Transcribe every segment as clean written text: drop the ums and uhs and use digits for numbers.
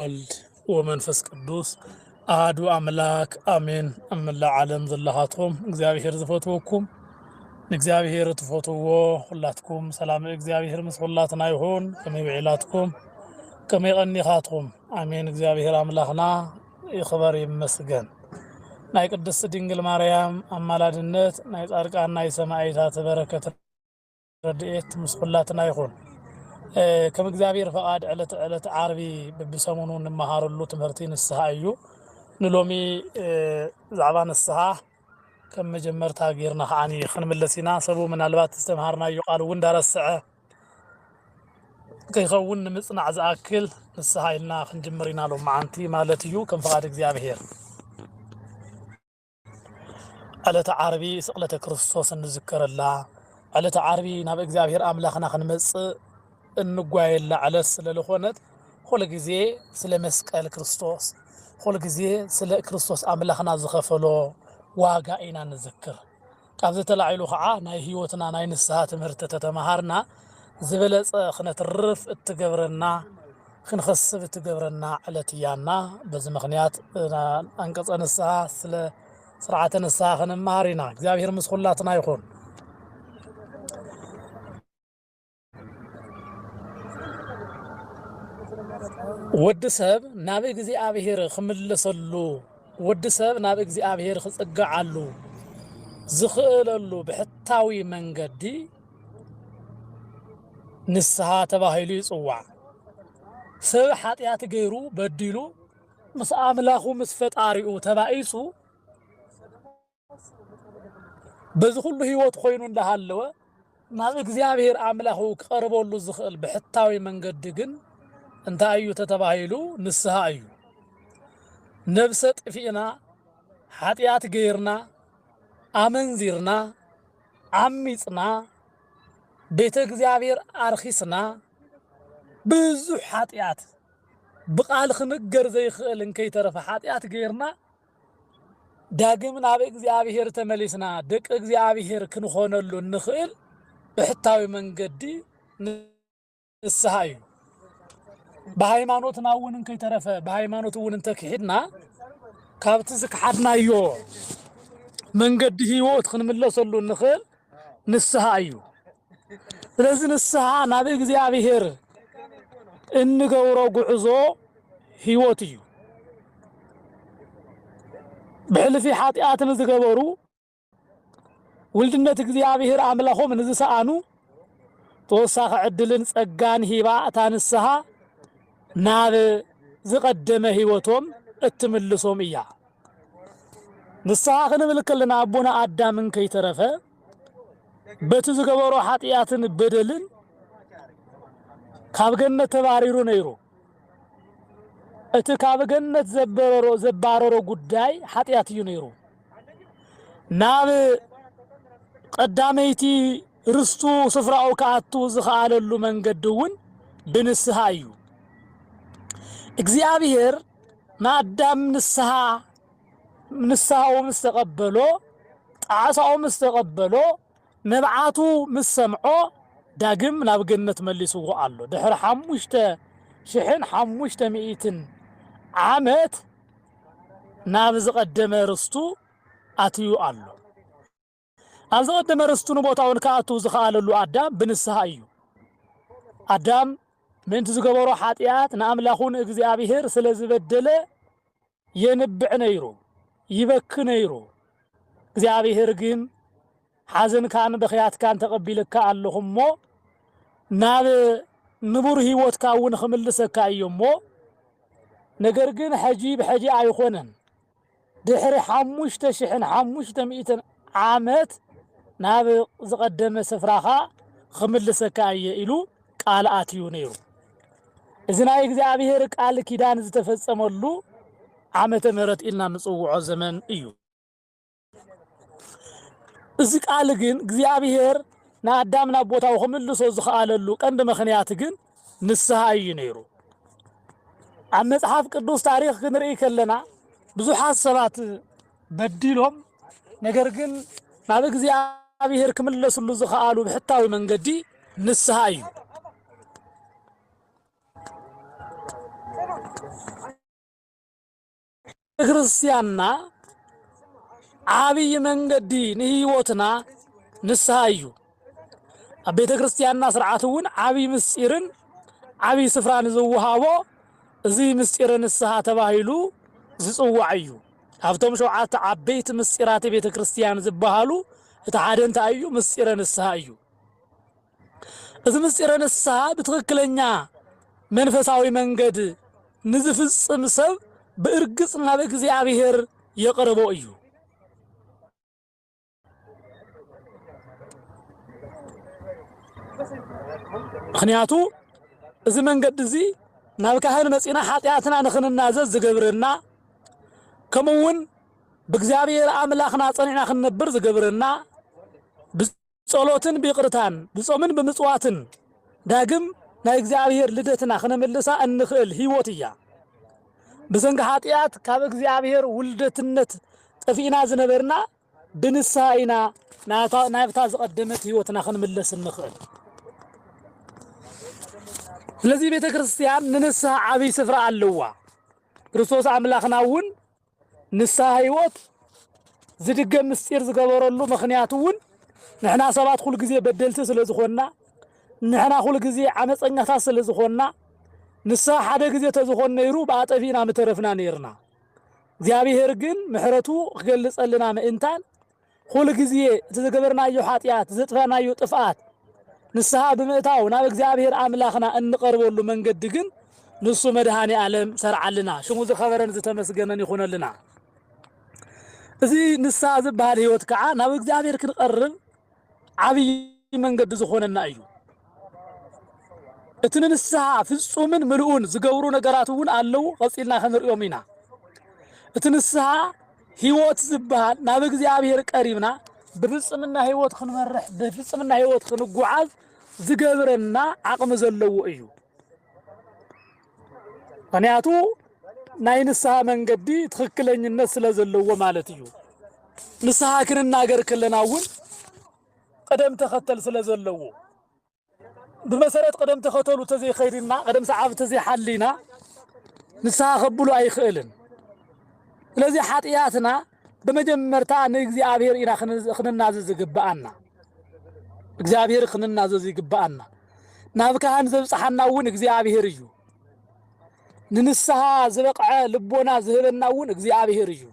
والد ومنفس قدوس أحد أملاك آمين أملا عالم ذلهاتكم እግዚአብሔር ዝፈትወኩም እግዚአብሔር ትፈትዎ ሁላትኩም ሰላም እግዚአብሔር መስሁላትና ይሁን ከመይዕላትኩም ከመይቀኒኻትኩም አሜን እግዚአብሔር አምላክና ይኽበር ይመስገን ናይ ቅድስት ድንግል ማርያም አማላድነት ናይ ጻድቃንና የሰማዕታት በረከት ረድኤት መስሁላትና ይሁን كم እግዚአብሔር ፈቃድ ዕለት ዓርቢ በሰሞኑ እንማሃረሉ ትምህርቲ ንስሐ እዩ ንሎሚ ዛዕባ ንስሐ ከም መጀመርታ ጌርና ኻኒ ክንምለሲና ሰቡ ምናልባት ዝተምሃርናዮ ቃል ወንዳረስዐ ከይኸውን ንምጽናዕ ዝኣክል ንስሐ ኢልና ክንጅምር ኢና ሎ ማዓንቲ ማለት እዩ ከም ፈቃድ እግዚአብሔር ዕለት ዓርቢ ስቅለተ ክርስቶስ እንዝከረላ ዕለት ዓርቢ ናብ እግዚአብሔር አምላኽና ክንመጽእ እንጓየላ ዓለስ ስለለኾነት ሁሉ ጊዜ ስለ መስቀል ክርስቶስ ሁሉ ጊዜ ስለ ክርስቶስ አምላኽና ዝኸፈሎ ዋጋ ኢና ንዝክር ካብ ዝተላዕሉ ኸዓ ናይ ህይወትና ናይ ንስሐ ትምህርቲ ተተማሃርና ዝበለጸ ክነትርፍ እትገብረና ክንኸስብ እትገብረና ዕለት እያና በዚ ምኽንያት አንቀጸ ንስሐ ስለ ስርዓተ ንስሐ ክንማሃር ኢና እግዚአብሔር ምስኹላትና ይኹን ወድ ሰብ ናብ እግዚአብሔር ክምለሰሉ ወድ ሰብ ናብ እግዚአብሔር ክጽጋዓሉ ዝኽእለሉ ብሕታዊ መንገዲ ንስሐ ተባሂሉ ይጽዋዕ ሰብ ኃጢአት ገይሩ በዲሉ ምስ አምላኹ ምስ ፈጣሪኡ ተባኢሱ በዚ ሁሉ ህይወት ኮይኑ እንዳሃለወ ናብ እግዚአብሔር አምላኹ ክቀርበሉ ዝኽእል ብሕታዊ መንገዲ ግን انت ايو تتباهيلو نسها ايو نفست فينا حاتيات غيرنا امنزيرنا عميصنا بيت እግዚአብሔር ارخيسنا بزو حاتيات بقال خنجر زي خلن كي ترف حاتيات غيرنا داغم ናብ እግዚአብሔር ተመሊስና ደቅ እግዚአብሔር ክንኾነሉ ንኽእል በሕታዊ መንገዲ ንስሐ እዩ በሃይማኖትና ወንን ከይተረፈ በሃይማኖት ወንን ተክሂድና ካብት ዝክሓድናዮ መንገዲ ህይወት ክንምለሰሉ ንኽእል ንስሐ እዩ ስለዚህ ንስሐ ናብ እግዚአብሔር እንገብሮ ጉዕዞ ህይወት እዩ ብሕልፊ ኃጢአትን ዝገበሩ ውልድነት እግዚአብሔር አምላኾም ንዝሰአኑ ተወሳኺ ዕድልን ጸጋን ሂባ እታ ንስሐ ናብ ዝቀደመ ህይወቶም እትምልሶም እያ ንስሐ ክንምልከልና አቡና አዳምን ከይተረፈ በቲ ዝገበሮ ኃጢአትን በደልን ካብ ገነት ተባሪሩ ነይሩ እቲ ካብ ገነት ዘባረሮ ጉዳይ ኃጢአት እዩ ነይሩ ናብ ቀዳመይቲ ርስቱ ስፍራው ከአቱ ዝኻለሉ መንገድውን ብንስሐ እዩ እግዚአብሔር ማዳም ንስሐው መስተቀበሎ ጣዓሳው መስተቀበሎ ነብዓቱ መሰምዖ ዳግም ናብ ገነት መልሱዎ አሎ ድሕሪ 5500 ዓመት ናብ ዝቀደመ ርስቱ አትዩ አሎ ኣብ ዝቀደመ ርስቱ ንቦታውን ከአቱ ዝኻለሉ አዳም ብንስሐ እዩ አዳም من تزغبرو حاتيات ناملاخون እግዚአብሔር ስለዝበደለ የንብዕ ነይሩ ይበክ ነይሩ እግዚአብሔር ግን ሐዘን ካን በخያት ካን ተቀቢለካ አለሁሞ ናብ ንቡር ህይወት ካውን خملሰካ እዩሞ ነገር ግን ሐጂ በሐጂ አይኾነን ድሕሪ 5500 ዓመት ናብ ዝቀደመ ስፍራኻ خملሰካ ኢሉ ቃል አትዩ ነይሩ እዝና እግዚአብሔር ቃል ኪዳን ዝተፈጸመሉ ዓመተ ምህረት ኢልና ንጽውዖ ዘመን እዩ እዚ ቃል ግን እግዚአብሔር ናአዳምና ቦታው ክምልሶ ዝኽአለሉ ቀንዲ ምኽንያት ግን ንስሐ እዩ ነይሩ ኣብ መጽሓፍ ቅዱስ ታሪኽ ክንርኢ ከለና ብዙሓት ሰባት በዲሎም ነገር ግን ናብ እግዚአብሔር ክምልሱሉ ዝኽአሉ ብሕታዊ መንገዲ ንስሐ እዩ ክርስቲያንና ዓብይ መንገዲ ንህይወትና ንስሐ እዩ ኣብ ቤተ ክርስቲያንና ስርዓት እውን ዓብይ ምስጢርን ዓብይ ስፍራን ዝወሃቦ እዚ ምስጢር ንስሐ ተባሂሉ ዝጽዋዕ እዩ ካብቶም 7 ዓበይቲ ምስጢራት ቤተ ክርስቲያን ዝበሃሉ እቲ ሓደ እንታይ እዩ ምስጢር ንስሐ እዩ እዚ ምስጢር ንስሐ ብትክክለኛ መንፈሳዊ መንገድ ንዝፍጽም ሰብ በእርግጥ ናብ እግዚአብሔር የቀርቦ እዩ ምክንያቱ እዚ መንገድ እዚ ናብ ካህን መጺና ኃጢአትና ንኽንናዘዝ ዝገብርና ከምኡውን በእግዚአብሔር አምላኽና ጸኒዕና ክንነብር ዝገብርና ብጸሎትን ቢቅርታን ብጾምን ብምጽዋትን ዳግም ናይ እግዚአብሔር ልደትና ክነምልሳ እንኽእል ህይወት እያ በዘንጋ ኃጢአት ካብ እግዚአብሔር ውልደትነት ጠፊና ዝነበርና ብንስሐ ኢና ናብታ ዝቀደመት ህይወትና ክንምለስ እንኽእል ስለዚህ ቤተ ክርስቲያን ንንስሐ ዓብይ ስፍራ ኣለዋ ክርስቶስ አምላኽና እውን ንስሐ ህይወት ዝድገም ምስጢር ዝገበረሉ ምክንያቱ እውን ንሕና ሰባት ኩሉ ግዜ በደልቲ ስለዝኾንና ንሕና ኩሉ ግዜ ዓመፀኛታት ስለዝኾንና ንስሐ ሓደ ግዜ ተዝኾን ነይሩ በአጠፊና ምተረፍና ነይርና እግዚአብሔር ግን ምሕረቱ ክገልጸልና ምእንታን ኩሉ ግዜ ዝገበርናዮ ኃጢአት ዝጥፋናዮ ጥፍአት ንስሐ ብምእታው ናብ እግዚአብሔር አምላኽና እንቀርበሉ መንገድ ግን ንሱ መድኃኔ ዓለም ሰርዓልና ሽሙ ዝኸበረን ዝተመስገነን ይኹነልና እዚ ንስሐ ዝበሃል ህይወት ከዓ ናብ እግዚአብሔር ክንቀርብ ዓብይ መንገድ ዝኾነና እዩ እቲ ንስሐ ፍጹምን ምልኡን ዝገብሩ ነገራት እውን ኣለው ቀጺልና ክንሪኦም ኢና እቲ ንስሐ ህይወት ዝበሃል ናብ እግዚአብሔር ቀሪብና በፍጽምና ህይወት ክንመርሕ በፍጽምና ህይወት ክንጓዓዝ ዝገብረና ዓቅሚ ዘለዎ እዩ ምክንያቱ ናይ ንስሐ መንገዲ ትክክለኝነት ስለዘለዎ ማለት እዩ ንስሐ ክንናገር ከለና እውን ቀደም ተኸተል ስለዘለዎ بمسارات قدم تختلوا تزي خيرنا قدم سعاب تزي حلينا نساخبلو أي خيلن الذي حاتياتنا بمجمرتا نجزابير إلى خننا زي جبأنا جزابير خننا زي جبأنا نابك هنزب صحنا ون جزابير يجو ننسها زبقع لبونا زهبنا ون جزابير يجو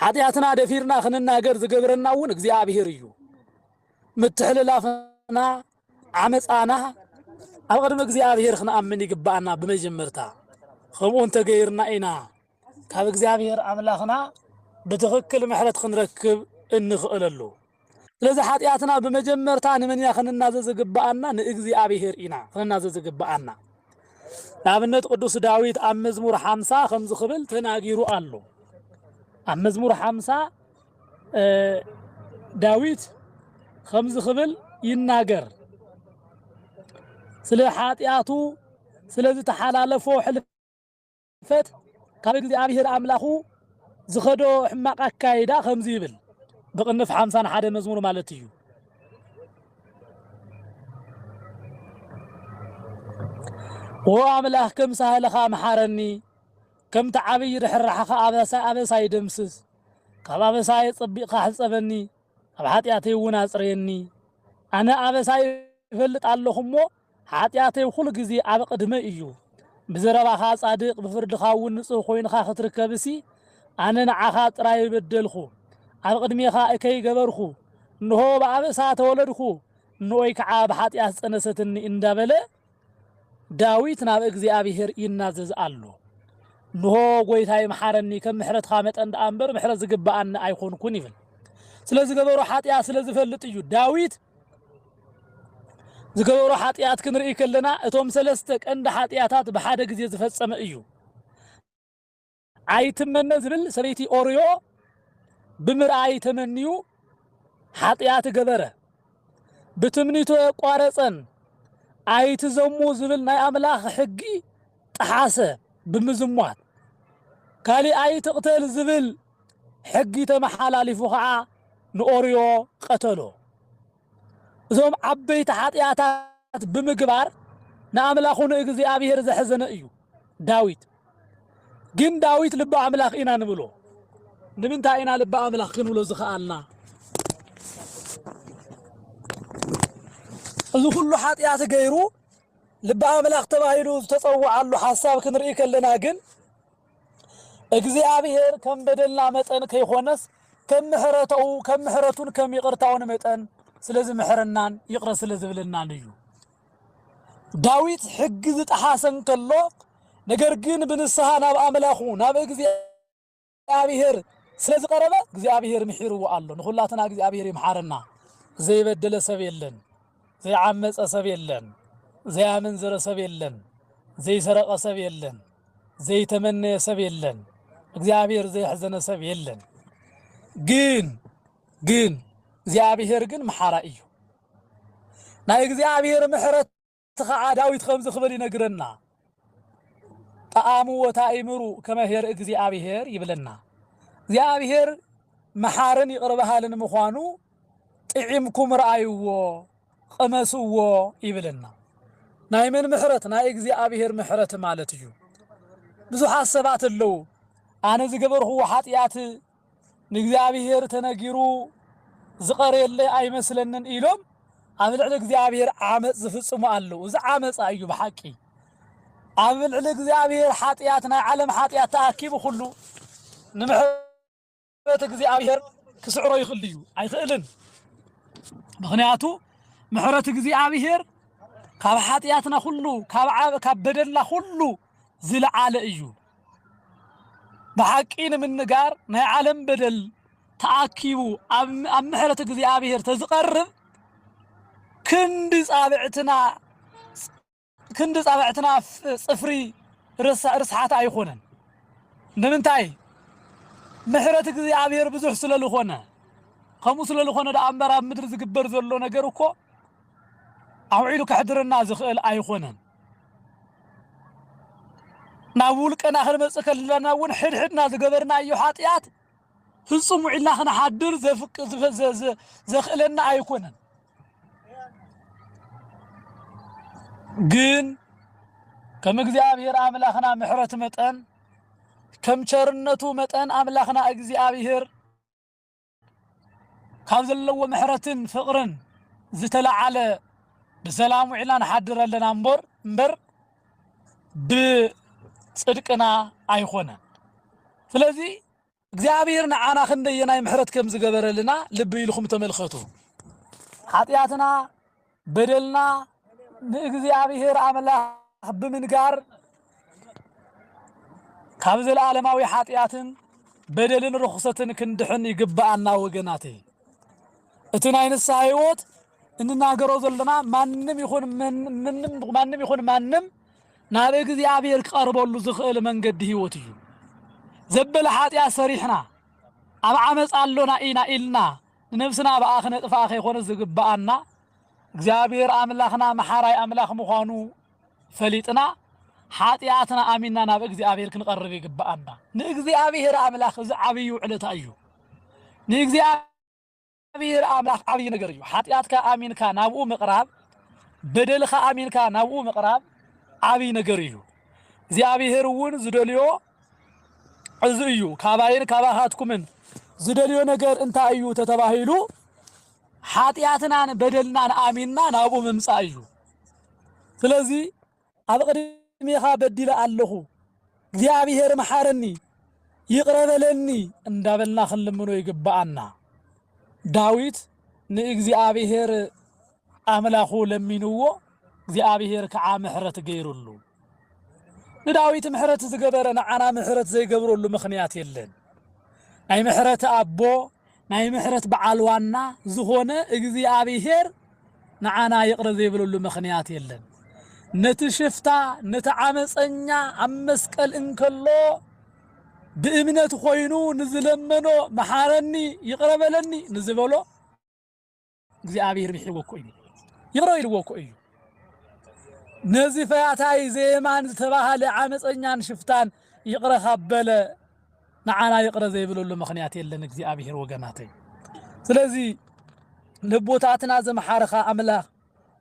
حاتياتنا دفيرنا خننا جرز جبرنا ون جزابير يجو متحللافنا عمس أنا أقدر مجزيابير خنا أمني جبأنا بمجمرتا خمون تغيرنا إنا كاب جزيابير عملاخنا بتفكر محلة خنركب النخللو لذا حاتياتنا بمجمرتا من ياخن النازز جبأنا نجزيابير إنا خنا النازز جبأنا لابنت قدوس داوود أم مزمور 5 خمس خبل تناجيرو قالو أم مزمور 5 داوود خمس خبل يناجر سلا حاتياتو سلا تحالالفو حلفت كاب እግዚአብሔር አምላኹ ዝኸዶ ሕማቅ አካይዳ ከምዚ ይብል በቅንፍ 51 መዝሙር ማለት እዩ وأملاك كم سهلك محرني كم تعبي رحرحك أبسا يدمسس كم أبسا يطبق حسبني أبحات ياتي وناسريني أنا أبسا يفلت اللهم حاتياتي وخلق زي أبق دمئيو بزربا خاص صادق بفرد خاون خوين خا خطركبسي أنا نعخات راي بدلخو أبق دميخا إكي قبرخو نهو بأبسا تولدخو نويك عاب حاتيات سنستني اندابله داويت ناب እግዚአብሔር ይናዘዝ አሉ ንሆ ጎይታዬ መሐረኒ ከምሕረት ኻመጥ እንደ አንበር ምሕረት ዝግባአን አይኮንኩን ይብል ስለዚህ ገበሩ ኃጢያት ስለዚህ ፈልጥ እዩ ዳዊት ዝገበሩ ኃጢያት ክንርኢ ከለና እቶም ሰለስተ ቀንደ ኃጢያታት በሓደ ግዜ ዝፈጸመ እዩ አይትመነ ዝብል ሰበይቲ ኦርዮ ብምርአይ ተመንዩ ኃጢያት ገበረ ብትምኒቱ ቋረፀን አይት ዘሙ ዝብል ናይ አምላኽ ሕጊ ጠሓሰ ብምዝሟት ካሊ አይት ቅተል ዝብል ሕጊ ተመሓላሊፉ ከዓ ንኦርዮ ቀተሎ እዞም ዓበይቲ ኃጢያታት ብምግባር ንአምላኹ ንእግዚአብሔር ዘሕዘነ እዩ ዳዊት ግን ዳዊት ልበ አምላኽ ኢና ንብሎ ንምንታይ ኢና ልበ አምላኽ ክንብሎ ዝኸኣልና እዚ ኩሉ ኃጢአት ገይሩ ልበ አምላኽ ተባሂሉ ዝተጸውዓሉ ሐሳብ ክንርኢ ከለና ግን እግዚአብሔር ከም በደልና መጠን ከይኾነስ ከም ምሕረቱን ከም ይቅርታውን መጠን ስለዚ ምሕረናን ይቅረ ስለዝብልናን እዩ ዳዊት ሕጊ ዝጠሓሰን ከሎ ነገር ግን ብንስሐ ናብ አምላኹ ናብ እግዚአብሔር ስለዚ ቀረበ እግዚአብሔር ምሒርዎ ኣሎ ንኹላትና እግዚአብሔር ይምሓረና ዘይበደለ ሰብ የለን ዘይዓመፀ ሰብ የለን ዘያመንዘረ ሰብ የለን ዘይሰረቀ ሰብ የለን ዘይተመነየ ሰብ የለን እግዚአብሔር ዘይሕዘነ ሰብ የለን ግን እግዚአብሔር ግን መሓራ እዩ ናይ እግዚአብሔር ምሕረት ከዓ ዳዊት ከምዚ ክብል ይነግረና ጣዕሙ ወታእምሩ ከመ ኄር እግዚአብሔር ይብለና እግዚአብሔር መሓርን ይቅር በሃልን ምዃኑ ጥዒምኩም ረአይዎ ቀመስዎ ይብለና ናይ መን ምሕረት ናይ እግዚአብሔር ምሕረት ማለት እዩ ብዙሓት ሰባት ኣለዉ ኣነ ዝገበርኽዎ ኃጢአት ንእግዚአብሔር ተነጊሩ ዝቐርየለይ ኣይመስለንን ኢሎም ኣብ ልዕሊ እግዚአብሔር ዓመፅ ዝፍጽሙ ኣለዉ እዚ ዓመፃ እዩ ብሓቂ ኣብ ልዕሊ እግዚአብሔር ኃጢአት ናይ ዓለም ኃጢአት ተኣኪቡ ኩሉ ንምሕረት እግዚአብሔር ክስዕሮ ይኽእል እዩ ኣይኽእልን ምኽንያቱ ምሕረት እግዚአብሔር ካብ ኃጢአትና ሁሉ ካብ በደልና ሁሉ ዝለዓለ እዩ بحقي ንምንጋር ናይ ዓለም በደል ተኣኪቡ ኣብ ምሕረት እግዚአብሔር ተዝቀርብ ክንዲ ጻብዕትና ጽፍሪ ርስሓት ኣይኾነን ንምንታይ ምሕረት እግዚአብሔር ብዙሕ ስለዝኾነ ከምኡ ስለዝኾነ ዳ ኣምበራ ምድሪ ዝግበር ዘሎ ነገር እኮ ኣውዒሉ ከሕድረና ዝኽእል ኣይኾነን ናውልቀና ክንመጽእ ከለና እውን ሕድሕድና ዝገበርናዮ ኃጢአት ፍጹም ውዒልና ክንሓድር ዘኽእለና ኣይኮነን ግን ከም እግዚአብሔር አምላኽና ምሕረት መጠን ከም ቸርነቱ መጠን አምላኽና እግዚአብሔር ካብ ዘለዎ ምሕረትን ፍቅርን ዝተለዓለ بسلام وعلان حدر لنا امبر بصدقنا ايخونا فلذي እግዚአብሔርና አና ክንደየናይ ምሕረት ከም ዝገበረልና ልብ ኢልኩም ተመልከቱ ኃጢአትና በደልና ንእግዚአብሔር አምላኽ ብምንጋር ካብ ዘለዓለማዊ ኃጢአትን በደልን ርኹሰትን ክንድሕን ይግባአና ወገናቴ እቲ ናይ ንስሐ ሕይወት እንናገሮ ዘለና ማንም ይኹን ማንም ናብ እግዚአብሔር ቀርበሉ ዝኽእል መንገዲ ሕይወት እዩ زبل حاتيا سريحنا أب عمس علونا إينا إلنا نفسنا بآخنا طفاخ يكون زقبانا እግዚአብሔር አምላኽና መሐራይ አምላኽ መሆኑ ፈሊጥና ኃጢአትና አሚንና ናብ እግዚአብሔር ክንቀርብ ይግባአና ንእግዚአብሔር አምላኽ ዝዓብዩ ዕለታ እዩ ንእግዚአብሔር አምላኽ ዓብይ ነገር እዩ ኃጢአትካ አሚንካ ናብኡ ምቅራብ በደልካ አሚንካ ናብኡ ምቅራብ ዓብይ ነገር እዩ እግዚአብሔር እውን ዝደልዮ أزريو كاباين كاباهاتكمن زدليو نجار انتايو تتباهيلو حاتياتنا بدلنا آميننا نابو ممسايو فلذي أبقدميها بدل اللهو እግዚአብሔር መሐረኒ ይቅረበለኒ እንዳበልና ክንለምኖ ይግባአና ዳዊት ንእግዚአብሔር አምላኹ ለሚንዎ እግዚአብሔር ከዓ ምሕረት ገይሩሉ نداويت محرت زجبرنا عنا محرت زي جبرو له مخنيات يلن ناي محرت أبو ناي محرت بعلوانا زهونة إجزي أبيهر نعنا يقرأ زي بلو له مخنيات يلن نتشفتا نتعامس أنيا عمسك الإنكلو بإمنة خوينو نزلمنو محارني يقرب لني نزبولو إجزي أبيهر بيحبوكو إني يقرأ يلوكو إيو نزفاتاي زيمان تباهل عامس أنيان شفتان يقرأ خبالة نعانا يقرأ زي بلو له مخنيات يلن إجزي أبيهر وقناتي سلازي لبوتاتنا زي محارخة أملاخ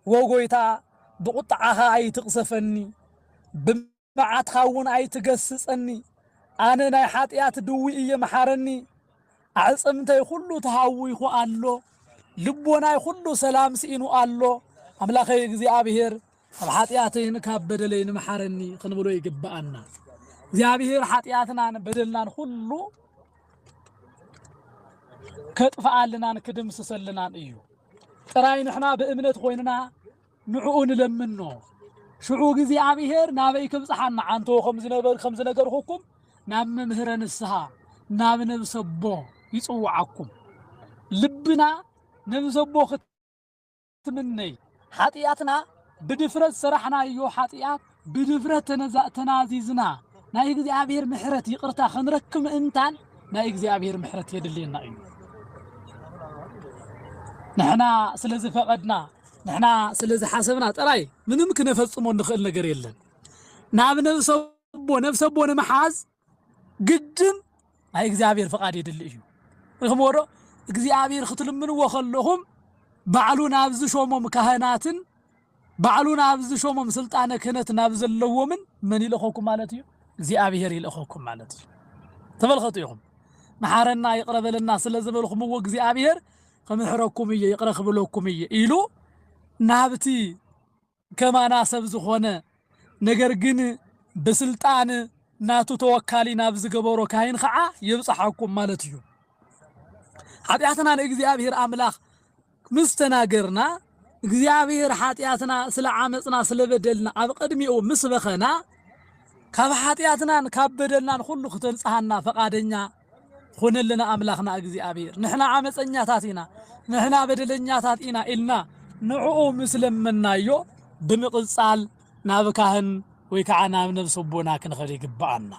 وقويتا بقطعها أي تقصفني بمعات خاون أي تقسسني أنا ناي حاتيات دوي إيه محارني عصمتي كله تهوي خو الله لبوناي كله سلام سينو الله أملاخي እግዚአብሔር حاتياتين كابد لين محارني خنبلو يقبأنا እግዚአብሔር حاتياتنا بدلنا كله كتفعلنا كدم سسلنا إيو تراي نحنا بإمنة خويننا نعون لمنه شعو እግዚአብሔር نابي كبصحنا عنتو خمز نجر حكم نام مهرن السها نام نبسبو يصوعكم لبنا نبسبو ختمني حاتياتنا بدفرت سرحنا يو حاتيات بدفرت تنازيزنا ناي እግዚአብሔር محرت يقرتا خنركم انتان ناي እግዚአብሔር محرت يدلينا ايو نحنا سلازي فقدنا نحنا سلازي حسبنا طراي منم كنفصمو نخل ነገር የለን ናብ ነብሰቦ ነመሓዝ ግድም ናይ እግዚአብሔር ፈቃድ ይድል እዩ ረክሞ ወዶ እግዚአብሔር ክትልምንዎ ከለኹም ባዕሉ ናብ ዝሾሞም ካህናትን ባዕሉ ናብ ዝሾሞም ስልጣነ ክህነት ናብ ዘለዎምን ምን ይልኸኩም ማለት እዩ እግዚአብሔር ይልኸኩም ማለት እዩ ተመልከቱ ይኹም መሓረና ይቅረበልና ስለዝበልኹምዎ እግዚአብሔር ከምሕረኩም እየ ይቅረኽብለኩም እየ ኢሉ ናብቲ ከማና ሰብ ዝኾነ ነገር ግን በስልጣን ናቱ ተወካሊ ናብ ዝገበሮ ካይን ኸዓ ይብጽሐኩም ማለት እዩ ኃጢአትና ለእግዚአብሔር አምላኽ ምስተናገርና እግዚአብሔር ኃጢአትና ስለ ዓመጽና ስለ በደልና ኣብ ቀድሚኡ ምስበኸና ካብ ኃጢአትናን ካብ በደልናን ሁሉ ክተንጽሐና ፈቃደኛ ሆነልና አምላኽና እግዚአብሔር ንሕና ዓመጸኛታት ኢና ንሕና በደለኛታት ኢና ኢልና ንዑኡ ምስለመናዮ ብምቕጻል ናብ ካህን ወይ ከዓ ናብ ነብሰቦና ክንኸድ ይግባአና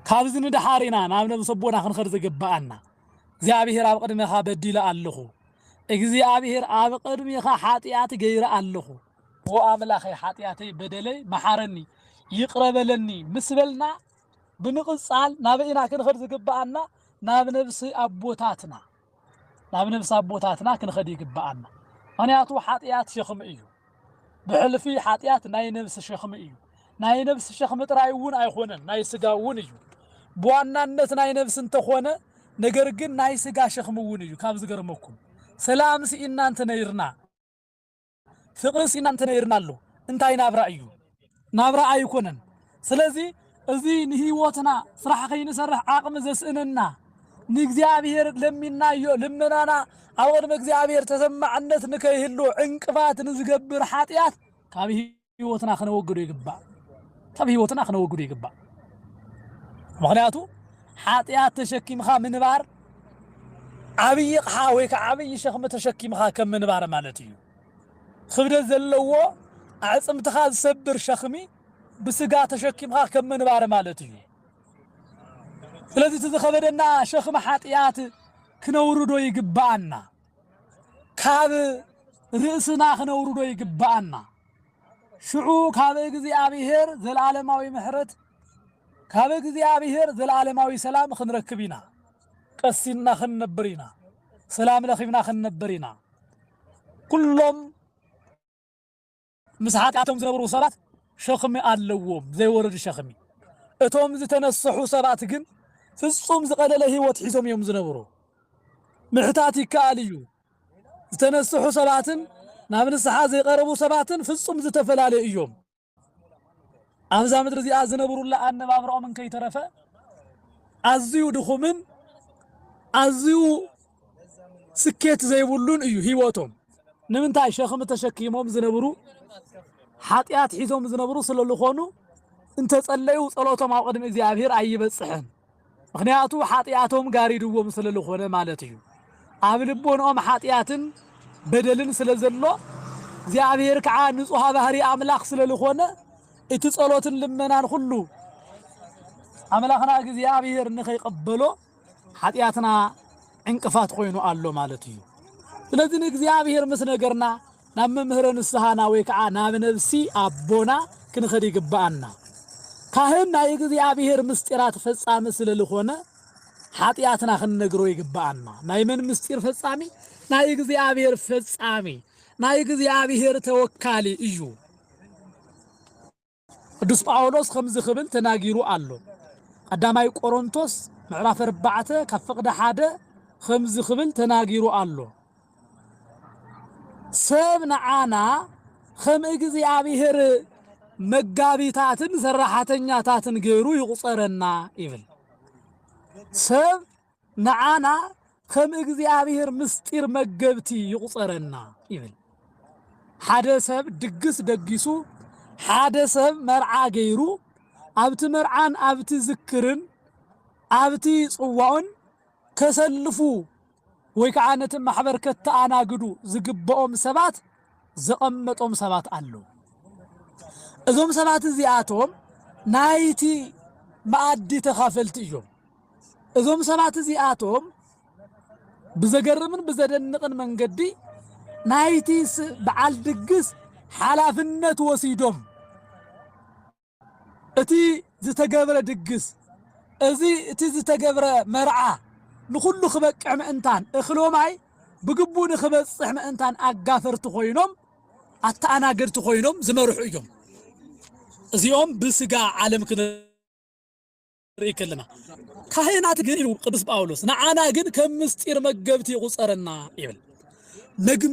ካብዚ ንድሓሪና ናብ ነብሰቦና ክንኸድ ዝግባአና እግዚአብሔር ኣብ ቅድሜኻ በዲለ ኣለኹ እግዚአብሔር ኣብ ቅድሜኻ ኃጢአት ገይረ ኣለኹ ወአምላኸይ ኃጢአተይ በደለይ መሓረኒ ይቅረበለኒ ምስበልና ብምቕጻል ናብኢና ክንኸድ ዝግባአና ናብ ነብሲ ኣቦታትና ክንኸድ ይግባአና ምክንያቱ ኃጢአት ሸኽም እዩ بحلفي حاتيات ناي نفس الشخم إيو ناي نفس الشخم ترايون أيخونا ناي سجاون إيو بوانا الناس ناي نفس انتخونا نجرجن ناي سجا شخمون إيو كابز جرمكم سلام سي إن أنت نيرنا فقر سي إن أنت نيرنا له انتاي نابرا أيو كونن سلازي أزي نهي واتنا صراحة خينا سرح عاقم زسئننا نجزابير لمنا يو لمنانا أول ما እግዚአብሔር ተሰማዕነት ንከይህሉ ዕንቅፋት ንዝገብር ኃጢአት ካብ ህይወትና ክነወግዶ ይግባ ምክንያቱ ኃጢአት ተሸኪምኻ ምንባር ዓብይ ቅሓ ወይ ከዓ ዓብይ ሸኽሚ ተሸኪምኻ ከም ምንባር ማለት እዩ ክብደት ዘለዎ ኣዕጽምትኻ ዝሰብር ሸኽሚ ብስጋ ተሸኪምኻ ከም ምንባር ማለት እዩ ስለዚህ ተዘኸበደና ሸኽሚ ኃጢአት ክነውርዶ ይግባአና ካብ ርእስና ክነውርዶ ይግባአና ሽዑ ካብ እግዚአብሔር ዘላለማዊ ምሕረት ካብ እግዚአብሔር ዘላለማዊ ሰላም ክንረክብና ቀሲና ክንነብርና ሰላም ለኺብና ክንነብርና ኩሎም ምስሓቃቶም ዝነበሩ ሰባት ሸኽሚ ኣለዎም ዘይወረድ ሸኽሚ እቶም ዝተነስሑ ሰባት ግን ፍጹም ዝቀለለ ህይወት ሒዞም እዮም ዝነበሩ ምሕታት ይከኣል እዩ ዝተነስሑ ሰባትን ናብ ንስሓ ዘይቀረቡ ሰባትን ፍጹም ዝተፈላለዩ እዮም ኣብዛ ምድሪ እዚኣ ዝነብሩላ ኣነባብሮኦም ከይተረፈ ኣዝዩ ድኹምን ኣዝዩ ስኬት ዘይብሉን እዩ ህይወቶም ንምንታይ ሸኽሚ ተሸኪሞም ዝነብሩ ኃጢአት ሒዞም ዝነብሩ ስለዝኾኑ እንተጸለዩ ጸሎቶም ኣብ ቅድሚ እግዚአብሔር ኣይበጽሕን ምክንያቱ ኃጢአቶም ጋሪድዎም ስለዝኾነ ማለት እዩ ኣብ ልቦኖም ኃጢአትን በደልን ስለዘሎ እግዚአብሔር ከዓ ንጹህ ባህሪ አምላኽ ስለዝኾነ እቲ ጸሎትን ልመናን ሁሉ አምላኽና እግዚአብሔር ንኸይቀበሎ ኃጢአትና ዕንቅፋት ኮይኑ ኣሎ ማለት እዩ ስለዚህ እግዚአብሔር ምስ ነገርና ናብ መምህረ ንስሓና ወይ ከዓ ናብ ነብሲ ኣቦና ክንኸድ ይግባአና ካህን ናይ እግዚአብሔር ምስጢራት ፈጻሚ ስለዝኾነ ኃጢአትና ክንነግሮ ይግባአና ናይ መን ምስጢር ፈጻሚ ናይ እግዚአብሔር ፈጻሚ ናይ እግዚአብሔር ተወካሊ እዩ ቅዱስ ጳውሎስ ከምዚ ክብል ተናጊሩ ኣሎ قداماي قرنطوس معرف 4 كفقد حاده خمز خبل تناغيرو الله سبنا عنا خم እግዚአብሔር መጋቢታትን ሰራሐተኛታትን ገይሩ ይቁጸረና ይብል ሰብ ነዓና ከም እግዚአብሔር ምስጢር መገብቲ ይቁጸረና ይብል ሓደ ሰብ ድግስ ደጊሱ ሓደ ሰብ መርዓ ገይሩ ኣብቲ መርዓን ኣብቲ ዝክርን ኣብቲ ጽዋውን ከሰልፉ ወይ ከዓነት ማሕበር ከተኣናግዱ ዝግበኦም ሰባት ዘቐመጦም ሰባት አሉ እዞም ሰባት እዚኣቶም ናይቲ ማዕዲ ተኻፈልቲ እዮም እዞም ሰባት እዚኣቶም ብዘገርምን ብዘደንቅን መንገዲ ናይቲ በዓል ድግስ ሓላፍነት ወሲዶም እቲ ዝተገብረ ድግስ እቲ ዝተገብረ መርዓ ንኹሉ ክበቅዕ ምእንታን እኽሎማይ ብግቡ ንኽበጽሕ ምእንታን ኣጋፈርቲ ኮይኖም ኣተኣናገድቲ ኮይኖም ዝመርሑ እዮም እዚኦም ብስጋ ዓለም ክንርኢ ከለና ካህናት ግን ኢሉ ቅዱስ ጳውሎስ ንዓና ግን ከም ምስጢር መገብቲ ይቁጸረና ይብል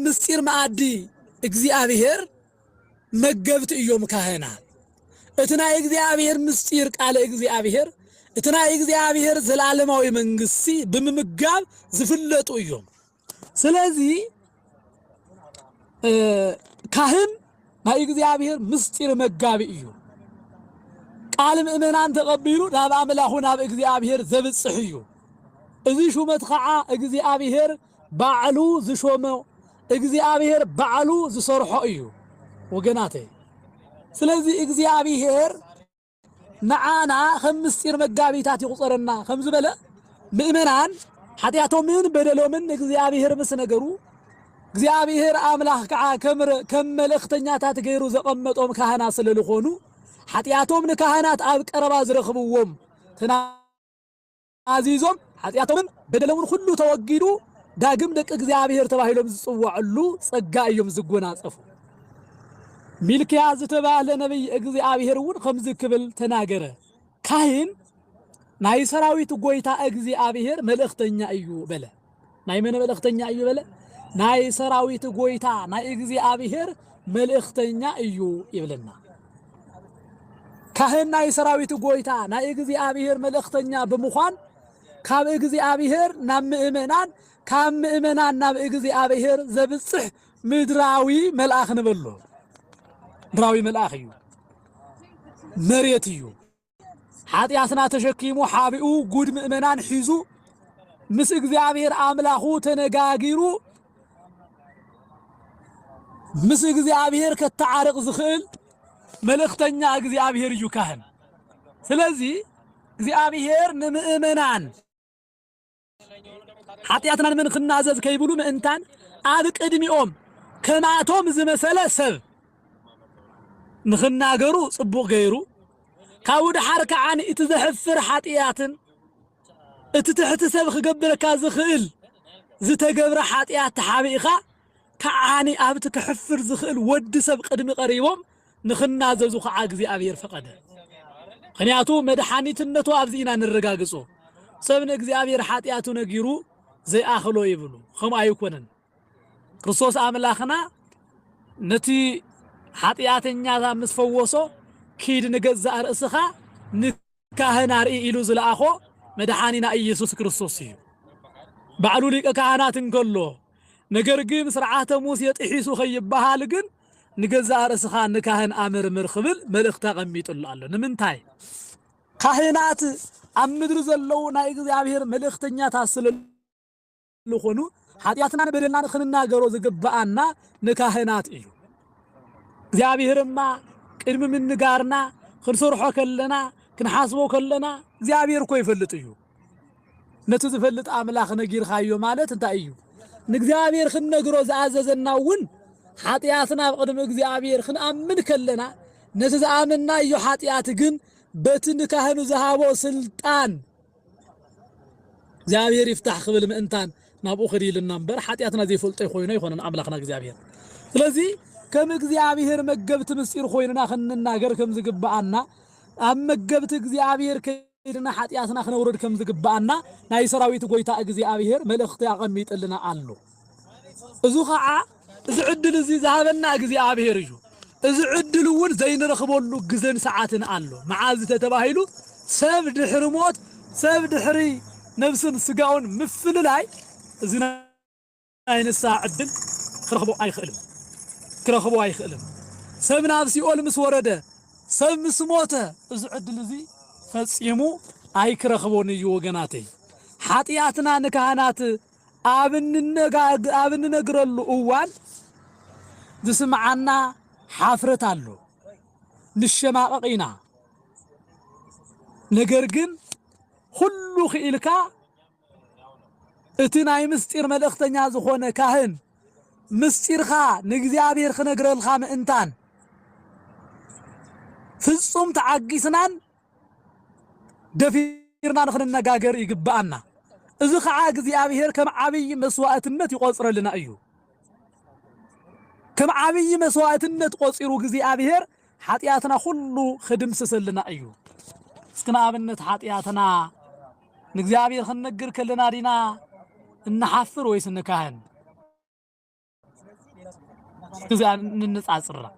ምስጢር ማዕዲ እግዚአብሔር መገብቲ እዮም ካህናት እትና እግዚአብሔር ምስጢር ቃለ እግዚአብሔር እትና እግዚአብሔር ዘላለማዊ መንግስቲ ብምምጋብ ዝፍለጡ እዮም ስለዚህ ካህን ናይ እግዚአብሔር ምስጢር መጋቢ እዩ ቃል ምእመናን ተቀቢሉ ናብ አምላኹ ናብ እግዚአብሔር ዘብጽሕ እዩ እዚ ሹመት ከዓ እግዚአብሔር ባዕሉ ዝሾመው እግዚአብሔር ባዕሉ ዝሰርሖ እዩ ወገናቴ ስለዚህ እግዚአብሔር نعانا خمس سير مجابيتات يقصرنا خمس بلا مؤمنان حتياتهم من بدلوا من እግዚአብሔር مسنجرو እግዚአብሔር አምላክ كمل اختنياتات غيرو زقمطوم كهنا ስለልኾኑ حتياتهم نكهنات አብ ቀረባ ዝረኽብዎም ተናዚዞም حتياتهم بدلውን ሁሉ ተወጊዱ ዳግም ደቅ እግዚአብሔር ተባሂሎም ዝጽዋዕሉ ጸጋ እዮም ዝጎናጸፉ ሚልክያስ ተባለ ነብይ እግዚአብሔር ወን خمس ክብል ተናገረ ካህን ናይ ሰራዊት ጎይታ እግዚአብሔር መልእክተኛ እዩ በለ ናይ መነ መልእክተኛ እዩ በለ ናይ ሰራዊት ጎይታ ናይ እግዚአብሔር መልእክተኛ እዩ ይብለና ካህን ናይ ሰራዊት ጎይታ ናይ እግዚአብሔር መልእክተኛ በመዃን ካብ እግዚአብሔር ናብ ምእመናን ካብ ምእመናን ናብ እግዚአብሔር ዘብጽሕ ምድራዊ መልአኽ ንበሎ ምድራዊ መልአኽ እዩ መሬት እዩ ኃጢአትና ተሸኪሙ ሓቢኡ ጉድ ምእመናን ሒዙ ምስ እግዚአብሔር አምላኹ ተነጋጊሩ ምስ እግዚአብሔር ከተዓርቅ ዝኽእል መልእክተኛ እግዚአብሔር እዩ ካህን ስለዚህ እግዚአብሔር ንምእመናን ኃጢአትና ምን ክናዘዝ ከይብሉ ምእንታን አብ ቅድሚኦም ከማቶም ዝመሰለ ሰብ ንኽናገሩ ጽቡቕ ገይሩ ካውድ ሓርካ ዓኒ እቲ ዘሕፍር ኃጢአትን እቲ ትሕቲ ሰብ ክገብረካ ዝኽእል ዝተገብረ ኃጢአት ተሓቢእኻ ከዓኒ ኣብቲ ክሕፍር ዝኽእል ወዲ ሰብ ቅድሚ ቀሪቦም ንኽናዘዙ ከዓ እግዚአብሔር ፈቀደ ምክንያቱ መድኃኒትነቱ ኣብዚ ኢና ንረጋግጾ ሰብ ንእግዚአብሔር ኃጢአቱ ነጊሩ ዘይኣኽሎ ይብሉ ከም ኣይኮነን ክርስቶስ አምላኽና ነቲ ኃጢአተኛታ ምስ ፈወሶ ኪድ ንገዛእ ርእስኻ ንካህን አርኢ ኢሉ ዝለኣኾ መድኃኒና ኢየሱስ ክርስቶስ እዩ ባዕሉ ሊቀ ካህናት እንከሎ ነገር ግን ስርዓተ ሙሴ ጥሒሱ ከይበሃል ግን ንገዛእ ርእስኻ ንካህን ኣምርምር ክብል መልእኽቲ ቀሚጡሉ ኣሎ ንምንታይ ካህናት ኣብ ምድሪ ዘለው ናይ እግዚአብሔር መልእኽተኛታት ስለልኾኑ ኃጢአትና በደልና ክንናገሮ ዝግባአና ንካህናት እዩ እግዚአብሔርማ ቅድሚ ምንጋርና ክንሰርሖ ከለና ክንሓስቦ ከለና እግዚአብሔር እኮ ይፈልጥ እዩ ነቲ ዝፈልጥ አምላኽ ነጊርካዮ ማለት እንታይ እዩ ንእግዚአብሔር ክንነግሮ ዝኣዘዘናውን ኃጢአትና ቅድሚ እግዚአብሔር ክንኣምን ከለና ነቲ ዝኣመናዮ ኃጢአት ግን በቲ ንካህኑ ዝሃቦ ስልጣን እግዚአብሔር ይፍታሕ ክብል ምእንታን ናብኡ ኸዲልና እምበር ኃጢአትና ዘይፈልጦ ይኾይኖ ይኾነን አምላኽና እግዚአብሔር ስለዚህ ከም እግዚአብሔር መገብት ምስጢር ኮይንና ክንናገር ከም ዝግባአና ኣብ መገብት እግዚአብሔር إلنا حتياتنا خنا ورد كم زقبانا ناي سراويت قويتا أجزي أبيهر ملأختي أقميت لنا الله إذا خاء إذا عدل زي ذهبنا أجزي أبيهر جو إذا عدل ون زين رخبولو جزن ساعاتنا الله معازة تباهيلو سبد حرموت سبد حري نفس السجاون مفل لاي إذا أين الساعة عدل كرخبو أي خلم كرخبو أي خلم سبنا نفسي أول مسورده سب مسموته إذا عدل زي فسيمو أي كرخبوني يوجناتي حتياتنا نكهانات أبن نقرلو أول دسمعنا حفرة اللو نشماقينا نقرقن كله خيلكا اتناي مستير ملختنيا زخونه كاهن مستير خا نغزيابير خنغرل خا مئنتان فصوم تعقيسنان دفيرنا نخن نغاغر يغبانا اذ خا غزيابير كم عبي مسواعتنت يقصرلنا ايو كم عبي مسواعتنت قصيرو غزيابير حطياتنا كله خدم سسلنا ايو اسكنا ابنت حطياتنا نغزيابير خنغر كلنا دينا نحفر ويس نكاهن كذا ننصاصر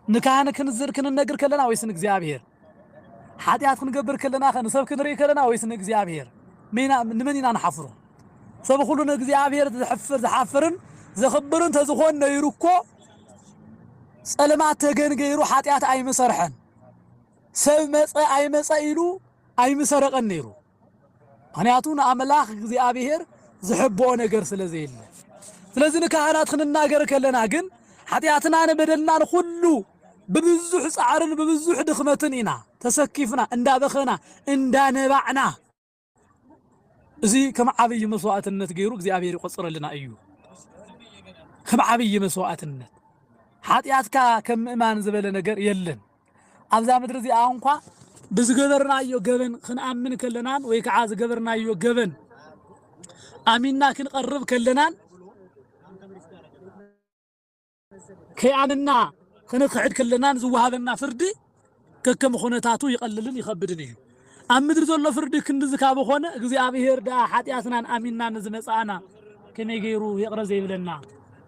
نكاهن كنزر كننغر كلنا ويس نغزيابير حطيات كنغبر كلنا خنسب كنري كلنا ويس نغزيابير مينا منينا نحفرو سب كله نغزيابير زحفرن زخبرن تزخون نيركو صلمات تغنغيرو حطيات اي مسرحن سب مص اي مصيلو اي مسرقن نيرو هنياتون املاخ غزيابير زحبو ነገር ስለዚህ ንካህናት ክንናገር ከለና ግን ኃጢያትና በደልና ሁሉ በብዙሕ ጻዕርን በብዙሕ ድኽመትን ኢና ተሰኪፍና እንዳበኸና እንዳነባዕና እዚ ከም ዓብይ መስዋዕትነት ገይሩ እግዚአብሔር ይቆጽረልና እዩ ከም ዓብይ መስዋዕትነት ኃጢያትካ ከም ኢማን ዝበለ ነገር የለን ኣብዛ ምድር እዚ እንኳ ብዝገበርናዮ ገበን ክንአምን ከለናን ወይ ከዓ ዝገበርናዮ ገበን አሚንና ክንቀርብ ከለናን ከያንና ክንክሕድ ከለናን ዝወሃበና ፍርዲ ከከም ኾነታቱ ይቀልልን ይከብድን እዩ ኣብ ምድር ዘሎ ፍርዲ ክንድዝካ በኾነ እግዚአብሔር ዳ ኃጢያትናን አሚንናን ዝመጻና ከመይ ገይሩ ይቅረ ዘይብለና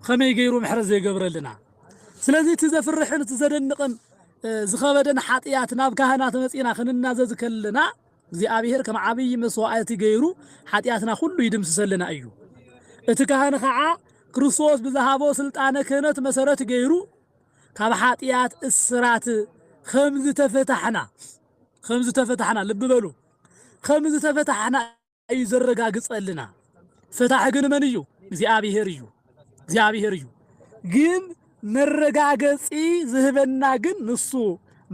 ከመይ ገይሩ ምሕረት ዘይገብረልና ስለዚህ ትዘፍርሕን ትዘደንቅን ዝኸበደን ኃጢያት ናብ ካህናት መጺና ክንናዘዝ ከለና እግዚአብሔር ከም ዓብይ መስዋዕት ገይሩ ኃጢያትና ሁሉ ይድምስሰልና እዩ እቲ ካህን ከዓ ክርስቶስ ብዝሃቦ ስልጣነ ክህነት መሰረት ገይሩ ካብ ኃጢያት እስራት ከምዝ ተፈታሕና ልብ በሉ ከምዝ ተፈታሕና እዩ ዘረጋግጸልና ፈታሕ ግን መን እዩ እግዚአብሔር እዩ ግን መረጋገጺ ዝህበና ግን ንሱ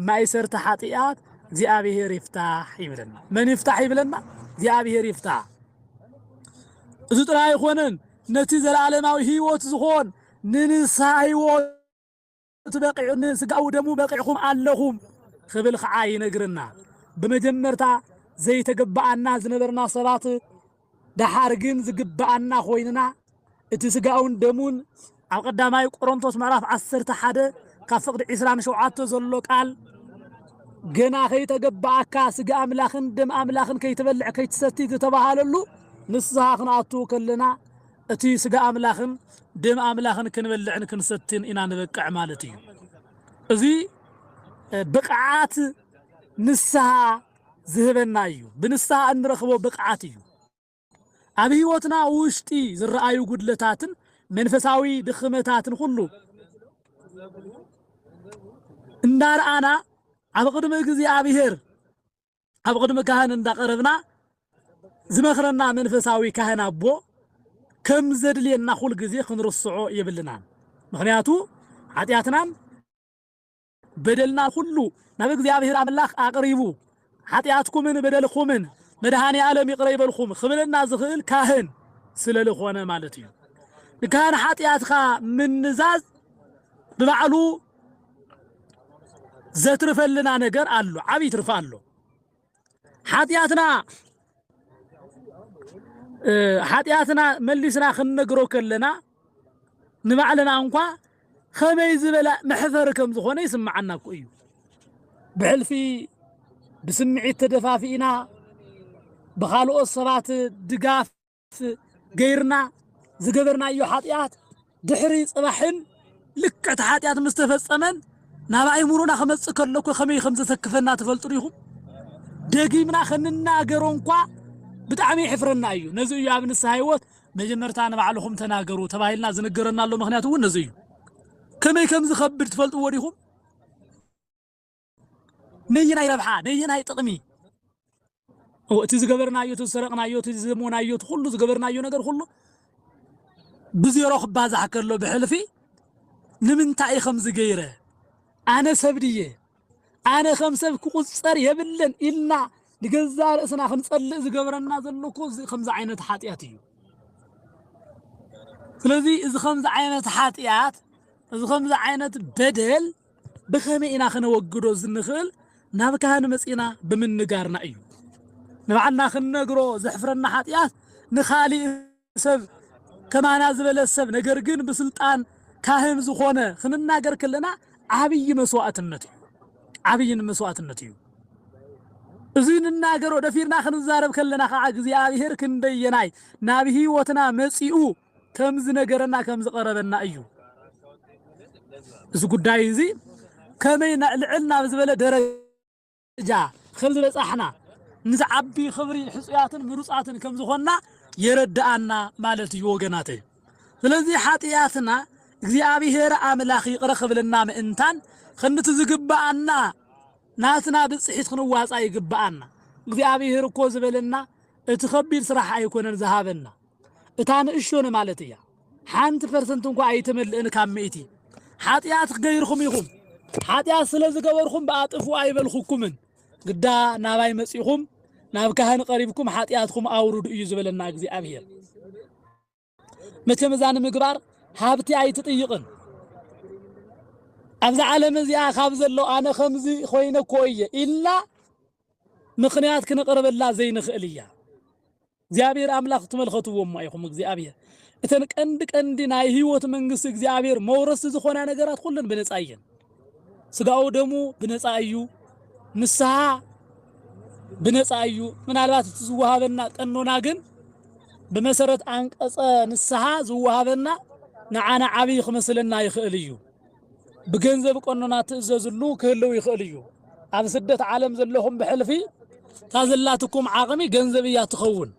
ማይሰርተ ኃጢያት እግዚአብሔር ይፍታህ ይብለና من يفتح ይብለና እግዚአብሔር ይፍታህ እዚ ጥራይ ይኾነን ነቲ ዘላለማዊ ህይወት ዝኾን ንንስሓ ህይወት በቂዑን ስጋው ደሙ በቂዕኩም ኣለኹም ክብል ከዓ ይነግርና በመጀመርታ ዘይተገባአና ዝነበርና ሰባት ደሓር ግን ዝግባአና ኮይንና እቲ ስጋውን ደሙን ኣብ ቀዳማይ ቆሮንቶስ ምዕራፍ 11 ካብ ፍቅዲ 27 ዘሎ ቃል ገና ከይተገባአካ ስጋ አምላኽን ደም አምላኽን ከይተበልዕ ከይተሰቲ ተባሃለሉ ንስሓ ክንኣቱ ከለና እቲ ስጋ አምላኽን ደም አምላኽን ክንበልዕን ክንሰትን ኢና ንበቅዕ ማለት እዩ እዚ ብቅዓት ንስሓ ዝህበና እዩ ብንስሓ እንረኽቦ ብቅዓት እዩ ኣብ ህይወትና ውሽጢ ዝረአዩ ጉድለታትን መንፈሳዊ ድኽመታትን ሁሉ እንዳርአና ኣብ ቅድመ እግዚአብሔር ኣብ ቅድመ ካህን እንዳቀረብና ዝመኽረና መንፈሳዊ ካህን አቦ ከም ዘድልየና ሁሉ ጊዜ ክንርስዖ ይብልና ምክንያቱ ኃጢያትናን በደልና ሁሉ ናብ እግዚአብሔር አምላኽ አቅሪቡ ኃጢያትኩምን በደልኩምን መድኃኔ ዓለም ይቅረ ይበልኩም ክብለና ዝኽእል ካህን ስለልኾነ ማለት እዩ ንካህን ኃጢያትካ ምንዛዝ ብባዕሉ ዘትርፈልና ነገር አሉ ዓብይ ትርፍ አሉ ኃጢያትና መልስና ክንነግሮ ከለና ንባዕልና እንኳ ከመይ ዝበለ ምሕፈር ከም ዝኾነ ይስምዓና እዩ ብሕልፊ بسمعي تدفافينا بخالو الصبات دقاف غيرنا زقبرنا أيو حاطيات دحري صباحن لك حاطيات مستفصمن نابا يمرونا خمس كلكو خمي خمسة سكفنا تفلطريهم دقيمنا خننا غيرونكوا بتعمي حفرنا أيو نزو يا ابن السهيوت مجمرتانا بعلهم تناغرو تبايلنا زنقرنا له مخنياتو نزيو كمي كم زخبر تفلط وريهم نينا يربحا نينا يطقمي وقت زقبرنا أيو تسرقنا أيو تزمونا أيو كله زقبرنا أيو نقر كله بزيرو خباز حكر له بحلفي لمنتاي خمس غيره أنا سبديه أنا خمسة كوصر يبلن إلا نجزار إسنا خنصل زقبرنا زلكو خمس عينات حاتياتي ስለዚህ እዚ ከምዚ ዓይነት ሓጢያት እዚ ከምዚ ዓይነት በደል ብኸመይ ኢና ክነወግዶ ዝንኽእል ናብ ካህን መፂና ብምንጋርና እዩ ንባዕልና ክንነግሮ ዘሕፍረና ሓጢያት ንኻሊእ ሰብ ከማና ዝበለ ሰብ ነገር ግን ብስልጣን ካህን ዝኾነ ክንናገር ከለና ዓብይ መስዋዕትነት እዩ ዓብይ መስዋዕትነት እዩ እዚ ንናገሮ ደፊርና ክንዛረብ ከለና ከዓ እግዚአብሔር ክንደየናይ ናብ ህይወትና መፂኡ كمز نجرنا كمز قربنا أيو إذا قداي زي كمين العلنا بزبالة درجة خلد بس إحنا نزعبي خبري حسيات مروسات كمز خنا يرد عنا مالت يوجناته فلذي حاتياتنا زيابي هير عملاخي قرخب لنا إنتان خلنا تزجب عنا ناسنا بصحيح خنواس أي جب عنا زيابي هير كوز بلنا تخبير صراحة يكون الذهابنا እታን እሾነ ማለት እያ 1% እንኳ አይተመልእን ካመይቲ ሓጢያት ገይርኩም ይኹም ሓጢያት ስለዝገበርኩም በአጥፉ አይበልኹኩምን ግዳ ናባይ መጽይኹም ናብ ካህን ቀሪብኩም ሓጢያትኩም አውሩድ እዩ ዝበለና እግዚአብሔር መቸም ዛን ምግባር ሃብቲ አይትጥይቅን ኣብዛ ዓለም እዚኣ ካብ ዘሎ ኣነ ከምዚ ኮይነ ኮየ ኢላ ምኽንያት ክንቀርበላ ዘይንኽእል እያ እግዚአብሔር አምላክ ተመልከቱዎም አይኹም እግዚአብሔር እተን ቀንድ ናይ ህይወት መንግስት እግዚአብሔር መውረስ ዝኾነ ነገራት ሁሉን በነፃ እየን ስጋው ደሙ በነፃ እዩ ንስሐ በነፃ እዩ ምናልባት ዝወሃበና ቀኖና ግን በመሰረት አንቀጸ ንስሐ ዝወሃበና ንዓና ዓብይ ክመስለና ይኽእል እዩ بجنزب قننا تززلو كله يخليو على سدة عالم زلهم بحلفي تازلاتكم عاقمي جنزبي يتخون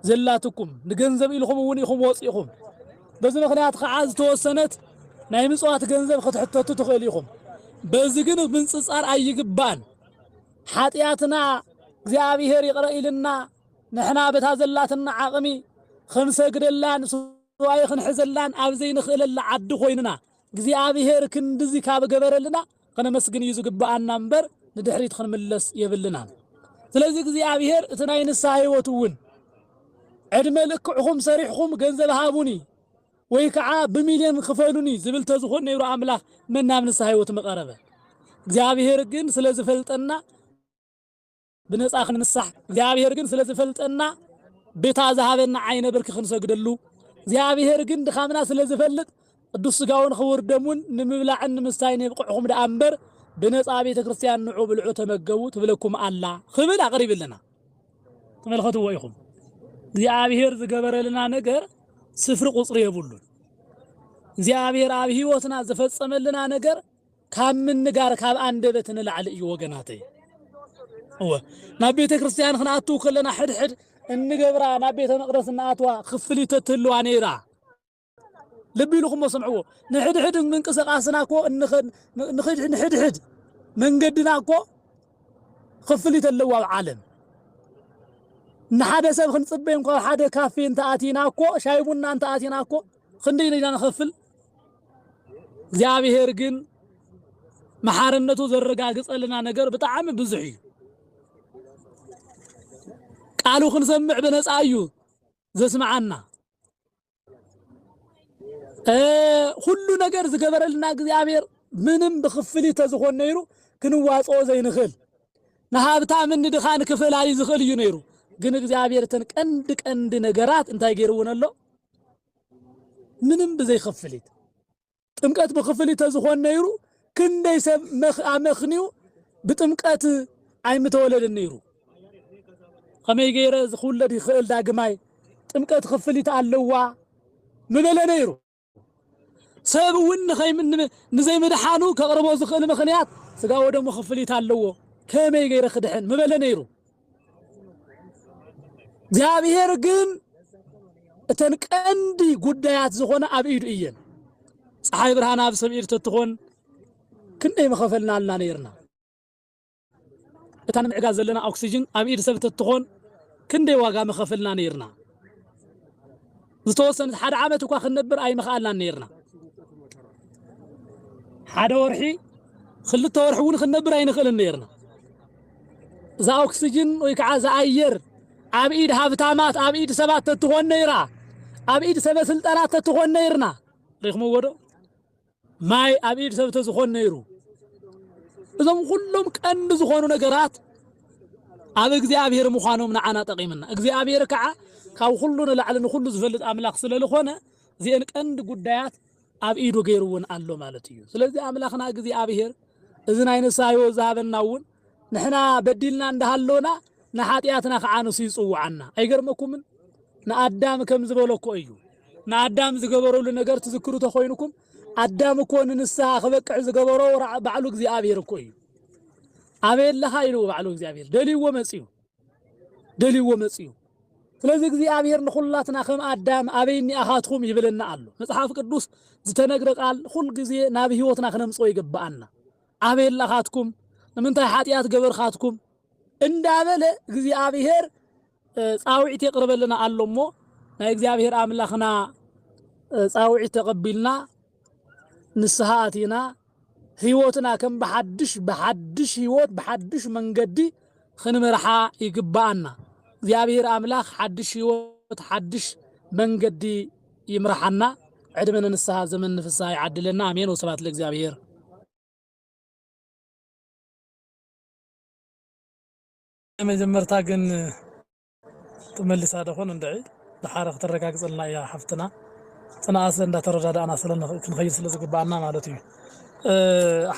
زلاتكم نجنزبي لهم ونيهم وصيهم بس مخنيات خعاز توسنت نايم صوات جنزب خد حتى تتخليهم بس جنب من صار أي جبان حاتياتنا زيابي هري قرأي لنا نحنا بتازلاتنا عاقمي خمسة قدلان سواي خنحزلان أبزين خلل العد خويننا እግዚአብሔር ክንድዚ ካብ ገበረልና ከነመስግን እዩ ዝግባአና እምበር ንድሕሪት ክንምለስ የብልና ስለዚህ እግዚአብሔር እትናይ ንስሐ ህይወቱውን ዕድመ ልክዕኹም ሰሪሕኹም ገንዘብ ሃቡኒ ወይ ከዓ በሚልዮን ክፈሉኒ ዝብል ተዝኾን ነይሩ አምላክ መናም ንስሐ ህይወት መቀረበ እግዚአብሔር ግን ስለዝፈልጠና ብነፃ ክንምሳሕ እግዚአብሔር ግን ስለዝፈልጠና ቤታ ዝሃበና ዓይነ ብርክ ክንሰግደሉ እግዚአብሔር ግን ድኻምና ስለዝፈልጥ ቅዱስ ሥጋውን ክቡር ደሙን ንምብላዕን ንምስታይን ይብቅዕኹም ደአምበር በነፃ ቤተ ክርስቲያን ንዑ ብልዑ ተመገቡ ትብለኩም አላ ክብል አቅሪብልና ተመልከቱ ወይኹም እግዚአብሔር ዝገበረልና ነገር ስፍር ቁጽር የብሉን እግዚአብሔር አብ ህይወትና ዘፈጸመልና ነገር ካምን ጋር ካብ አንደበት ንላዕል እዩ ወገናተይ ናብ ቤተ ክርስቲያን ክናቱ ከለና ሕድሕድ እንገብራ ናብ ቤተ መቅደስ እናኣትዋ ክፍሊት ትህልዋ ነይራ لبي لكم سمعوه نحد حد من قسقاسنا كو نحد حد من قدنا كو خفليت اللوا العالم نحد سب خنصبين كو حد كافي انت اتينا كو شايبونا انت اتينا كو خندينا نخفل እግዚአብሔር ግን መሐረነቱ ዘረጋግጸልና ነገር በጣም ብዙ እዩ ቃሉ ክንሰምዕ በነፃ እዩ ዘስማዓና ሁሉ ነገር ዝገበረልና እግዚአብሔር ምንም በክፍሊ ተዝኾን ነይሩ ክንዋጾ ዘይንኽል ንሃብታ ምን ድኻን ክፈላይ ዝኽል እዩ ነይሩ ግን እግዚአብሔር ተን ቀንድ ነገራት እንታይ ገይሩውነሎ ምንም በዘይ ክፍሊት ጥምቀት በክፍሊ ተዝኾን ነይሩ ክንደይ ሰብ መኽኒው በጥምቀት አይምተወለድ ነይሩ خمي غير خولد يخل داغماي ጥምቀት ክፍሊት ኣለዋ ምበለ ነይሩ ሰብ ውን ኸይምን ንዘይ መድሓኑ ከቅርቦ ዝኽእል ምኽንያት ስጋው ደሞ ክፍሊት ኣለዎ ከመይ ገይረ ክድሕን ምበለ ነይሩ እግዚአብሔር ግን እተን ቀንዲ ጉዳያት ዝኾነ ኣብ ኢዱ እየን ፀሓይ ብርሃን ኣብ ሰብ ኢድ ትትኾን ክንደይ መኸፈልና ኣለና ነይርና እታን ምዕጋ ዘለና ኦክሲጅን ኣብ ኢድ ሰብ ትትኾን ክንደይ ዋጋ መኸፈልና ነይርና ዝተወሰነ ሓደ ዓመት እኳ ክንነብር ኣይመኽኣልና ነይርና ሓደ ወርሒ ክልተ ወርሒ እውን ክንነብር ኣይንኽእልን ነይርና እዛ ኦክሲጅን ወይ ከዓ እዛ ኣየር ኣብ ኢድ ሃብታማት ኣብ ኢድ ሰባት ትትኾን ነይራ ኣብ ኢድ ሰበ ስልጣናት ትትኾን ነይርና ሪኽምዎ ዶ ማይ ኣብ ኢድ ሰብ ተዝኾን ነይሩ እዞም ኩሎም ቀንዲ ዝኾኑ ነገራት ኣብ እግዚአብሔር ምዃኖም ንዓና ጠቒምና እግዚአብሔር ከዓ ካብ ኩሉ ንላዕሊ ንኩሉ ዝፈልጥ ኣምላኽ ስለዝኾነ እዚአን ቀንዲ ጉዳያት ኣብ ኢዱ ገይሩውን ኣሎ ማለት እዩ ስለዚ ኣምላኽና እግዚአብሔር እዚ ናይ ንስሓ ህይወት ዝሃበና እውን ንሕና በዲልና እንዳሃለውና ንሓጢኣትና ከዓ ንሱ ይፅውዓና ኣይገርመኩምን ንኣዳም ከም ዝበለኮ እዩ ንኣዳም ዝገበረሉ ነገር ትዝክሩ ተኾይንኩም ኣዳም እኮ ንንስሓ ክበቅዕ ዝገበሮ ባዕሉ እግዚአብሔር እኮ እዩ ኣበየለኻ ኢሉ ባዕሉ እግዚአብሔር ደልይዎ መፅዩ ስለዚ እግዚአብሔር ንኹላትና ከም ኣዳም ኣበይኒ ኣኻትኩም ይብለና ኣሎ መጽሓፍ ቅዱስ ዝተነግረ ቃል ኩል ግዜ ናብ ህይወትና ክነምጽኦ ይግባአና ኣበየለኻትኩም ንምንታይ ሓጢኣት ገበርኻትኩም እንዳበለ እግዚአብሔር ጻውዒት የቅርበልና ኣሎሞ ናይ እግዚአብሔር ኣምላኽና ጻውዒት ተቀቢልና ንስሓ ኣቲና ህይወትና ከም በሐድሽ ህይወት በሐድሽ መንገዲ ክንመርሓ ይግባአና እግዚአብሔር ኣምላኽ حدش ህይወት حدش መንገዲ ይምርሐና ዕድመን ንስሓ ዘመን ንፍስሓ ይዓድለና አሜን ወስብሐት ለእግዚአብሔር መጀመርታ ግን ተመልሳ ደኾን እንደይ ለሓረኽ ተረጋግጽልና ያ ሓፍትና ጽናአስ እንዳተረዳዳና ስለንኸይድ ስለዝግባአና ማለት እዩ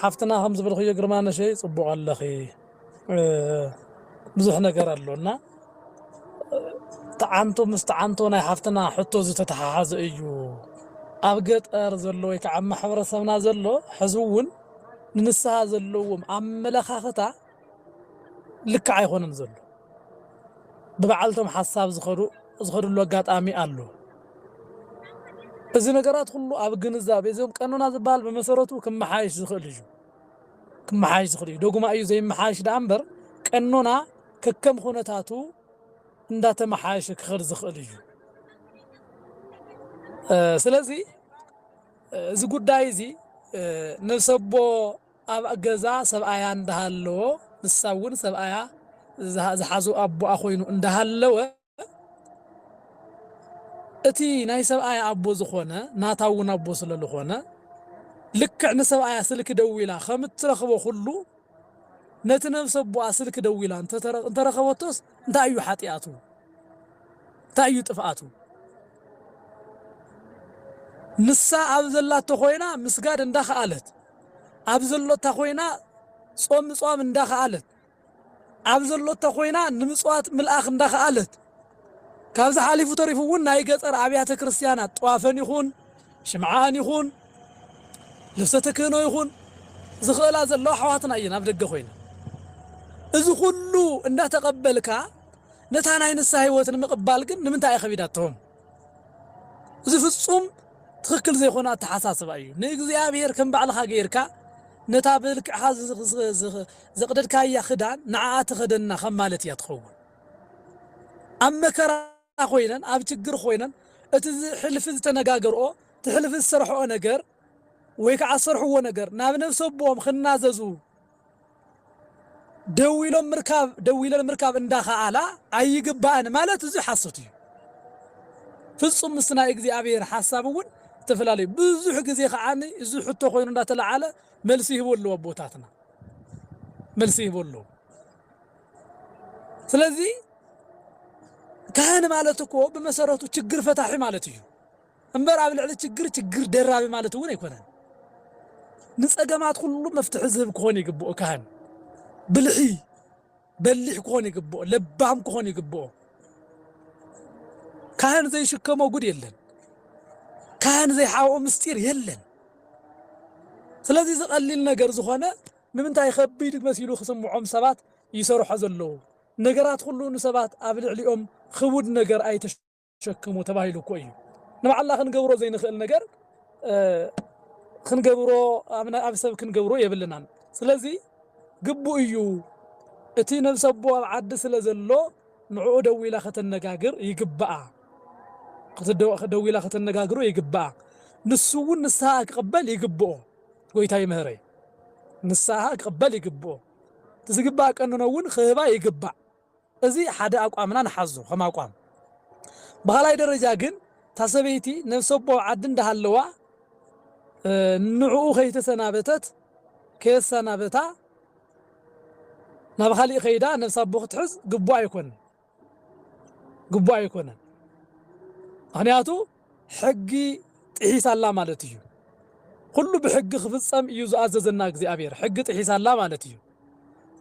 ሓፍትና ከም ዝብልኽዮ ግርማነ ሸይ ጽቡቕ ኣለኺ ብዙሕ ነገር ኣሎና ተዓንቶ ምስተዓንቶ ናይ ሓፍትና ሕቶ ዝተተሓሓዘ እዩ ኣብ ገጠር ዘሎ ወይ ከዓ ማሕበረሰብና ዘሎ ሕዝውን ንንስሓ ዘለዎም ኣመለኻኽታ ልክ ኣይኾነን ዘሎ ብበዓልቶም ሓሳብ ዝኸዱሉ ኣጋጣሚ ኣሎ እዚ ነገራት ሁሉ ኣብ ግንዛቤ እዞም ቀኖና ዝበሃል በመሰረቱ ክመሓይሽ ዝኽእል እዩ ደጉማ እዩ ዘይመሓይሽ ዳ እምበር ቀኖና ከከም ኩነታቱ እንዳተመሓይሽ ክኽእል ዝኽእል እዩ ስለዚ እዚ ጉዳይ እዚ ነሰቦ ኣብ ገዛ ሰብኣያ እንዳሃለዎ ንሳውን ሰብኣያ ዝሓዙ ኣቦኣ ኮይኑ እንዳሃለወ እቲ ናይ ሰብኣያ ኣቦ ዝኾነ ናታውን ኣቦ ስለዝኾነ ልክዕ ንሰብኣያ ስልክ ደዊላ ከም እትረኽቦ ኩሉ ነቲ ነፍሰ ኣቦኣ ስልክ ደዊላ እንተረኸበቶስ እንታይ እዩ ሓጢኣቱ እንታይ እዩ ጥፍኣቱ ንሳ ኣብ ዘላቶ ኮይና ምስጋድ እንዳኸኣለት ኣብ ዘሎታ ኮይና ጾም እንዳኸኣለት ኣብ ዘሎታ ኮይና ንምጽዋት ምልኣኽ እንዳኸኣለት ካብዚ ሓሊፉ ተሪፉ እውን ናይ ገጠር ኣብያተ ክርስቲያናት ጠዋፈን ይኹን ሽምዓን ይኹን ልብሰ ተክህኖ ይኹን ዝኽእላ ዘለዋ ኣሕዋትና እየን ኣብ ደገ ኮይና እዚ ኩሉ እንዳተቐበልካ ነታ ናይ ንስሓ ህይወት ንምቕባል ግን ንምንታይ ኣይኸቢዳትዎም እዚ ፍጹም ትክክል ዘይኮነ ኣተሓሳስባ እዩ ንእግዚአብሔር ከም ባዕልኻ ገይርካ ነታ ብልክዕኻ ዘቕደድካያ ክዳን ንዓኣ ትኸደና ከም ማለት እያ ትኸውን ኣብ መከራ ኮይነን ኣብ ችግር ኮይነን እቲ ሕልፊ ዝተነጋገርኦ እቲ ሕልፊ ዝሰርሕኦ ነገር ወይ ከዓ ዝሰርሕዎ ነገር ናብ ነፍሲ ኣቦኦም ክናዘዙ ደዊሎም ምርካብ እንዳኸኣላ ኣይግባእን ማለት እዚ ሓሶት እዩ ፍጹም ምስ ናይ እግዚአብሔር ሓሳብ እውን ተፈላለዩ ብዙሕ ግዜ ከዓኒ እዚ ሕቶ ኮይኑ እንዳተለዓለ መልሲ ይህበሉ ኣቦታትና መልሲ ይህበሉ ስለዚ ካህን ማለት እኮ በመሰረቱ ችግር ፈታሒ ማለት እዩ እምበር ኣብ ልዕሊ ችግር ደራቢ ማለት እውን ኣይኮነን ንጸገማት ሁሉ መፍትሒ ዝህብ ክኾን ይግብኦ ካህን ብልሒ بلح كون يقبو لبام كون يقبو كان زي شكمو قد يلن كان زي حاو مستير يلن سلازي زقلل نجر زخانة ممنتا يخبي دك مسيلو خصمعهم سبات يسروا حزلو نجرات كلهم سبات قبل عليهم خود نجر أي تشكمو تباهيلو كويو نبع الله خنقبرو زي نخل نجر خنقبرو أمنا أبسب خنقبرو يبلنا سلازي قبو إيو اتي نفسبو عد سلازلو نعود دويلا خت النجاجر يقبع دويلا خت النجاجرو يقبع نسوون نسها قبل يقبو ويتاي مهري نسها قبل يقبو تزقبع كأنه نون خيبا يقبع ازي حدا أقوامنا نحزو خما أقوام بغلاي درجة جن تسبيتي نفسبو عدن ده اللواء نعو خيت سنابتت كيس سنابتا نبخلي خيدا نفسبو تحز قبوا يكون قبوا يكون هنياتو حقي تحيس الله مالتيو كله بحق خفصم يوز عززنا እግዚአብሔር حق تحيس الله مالتيو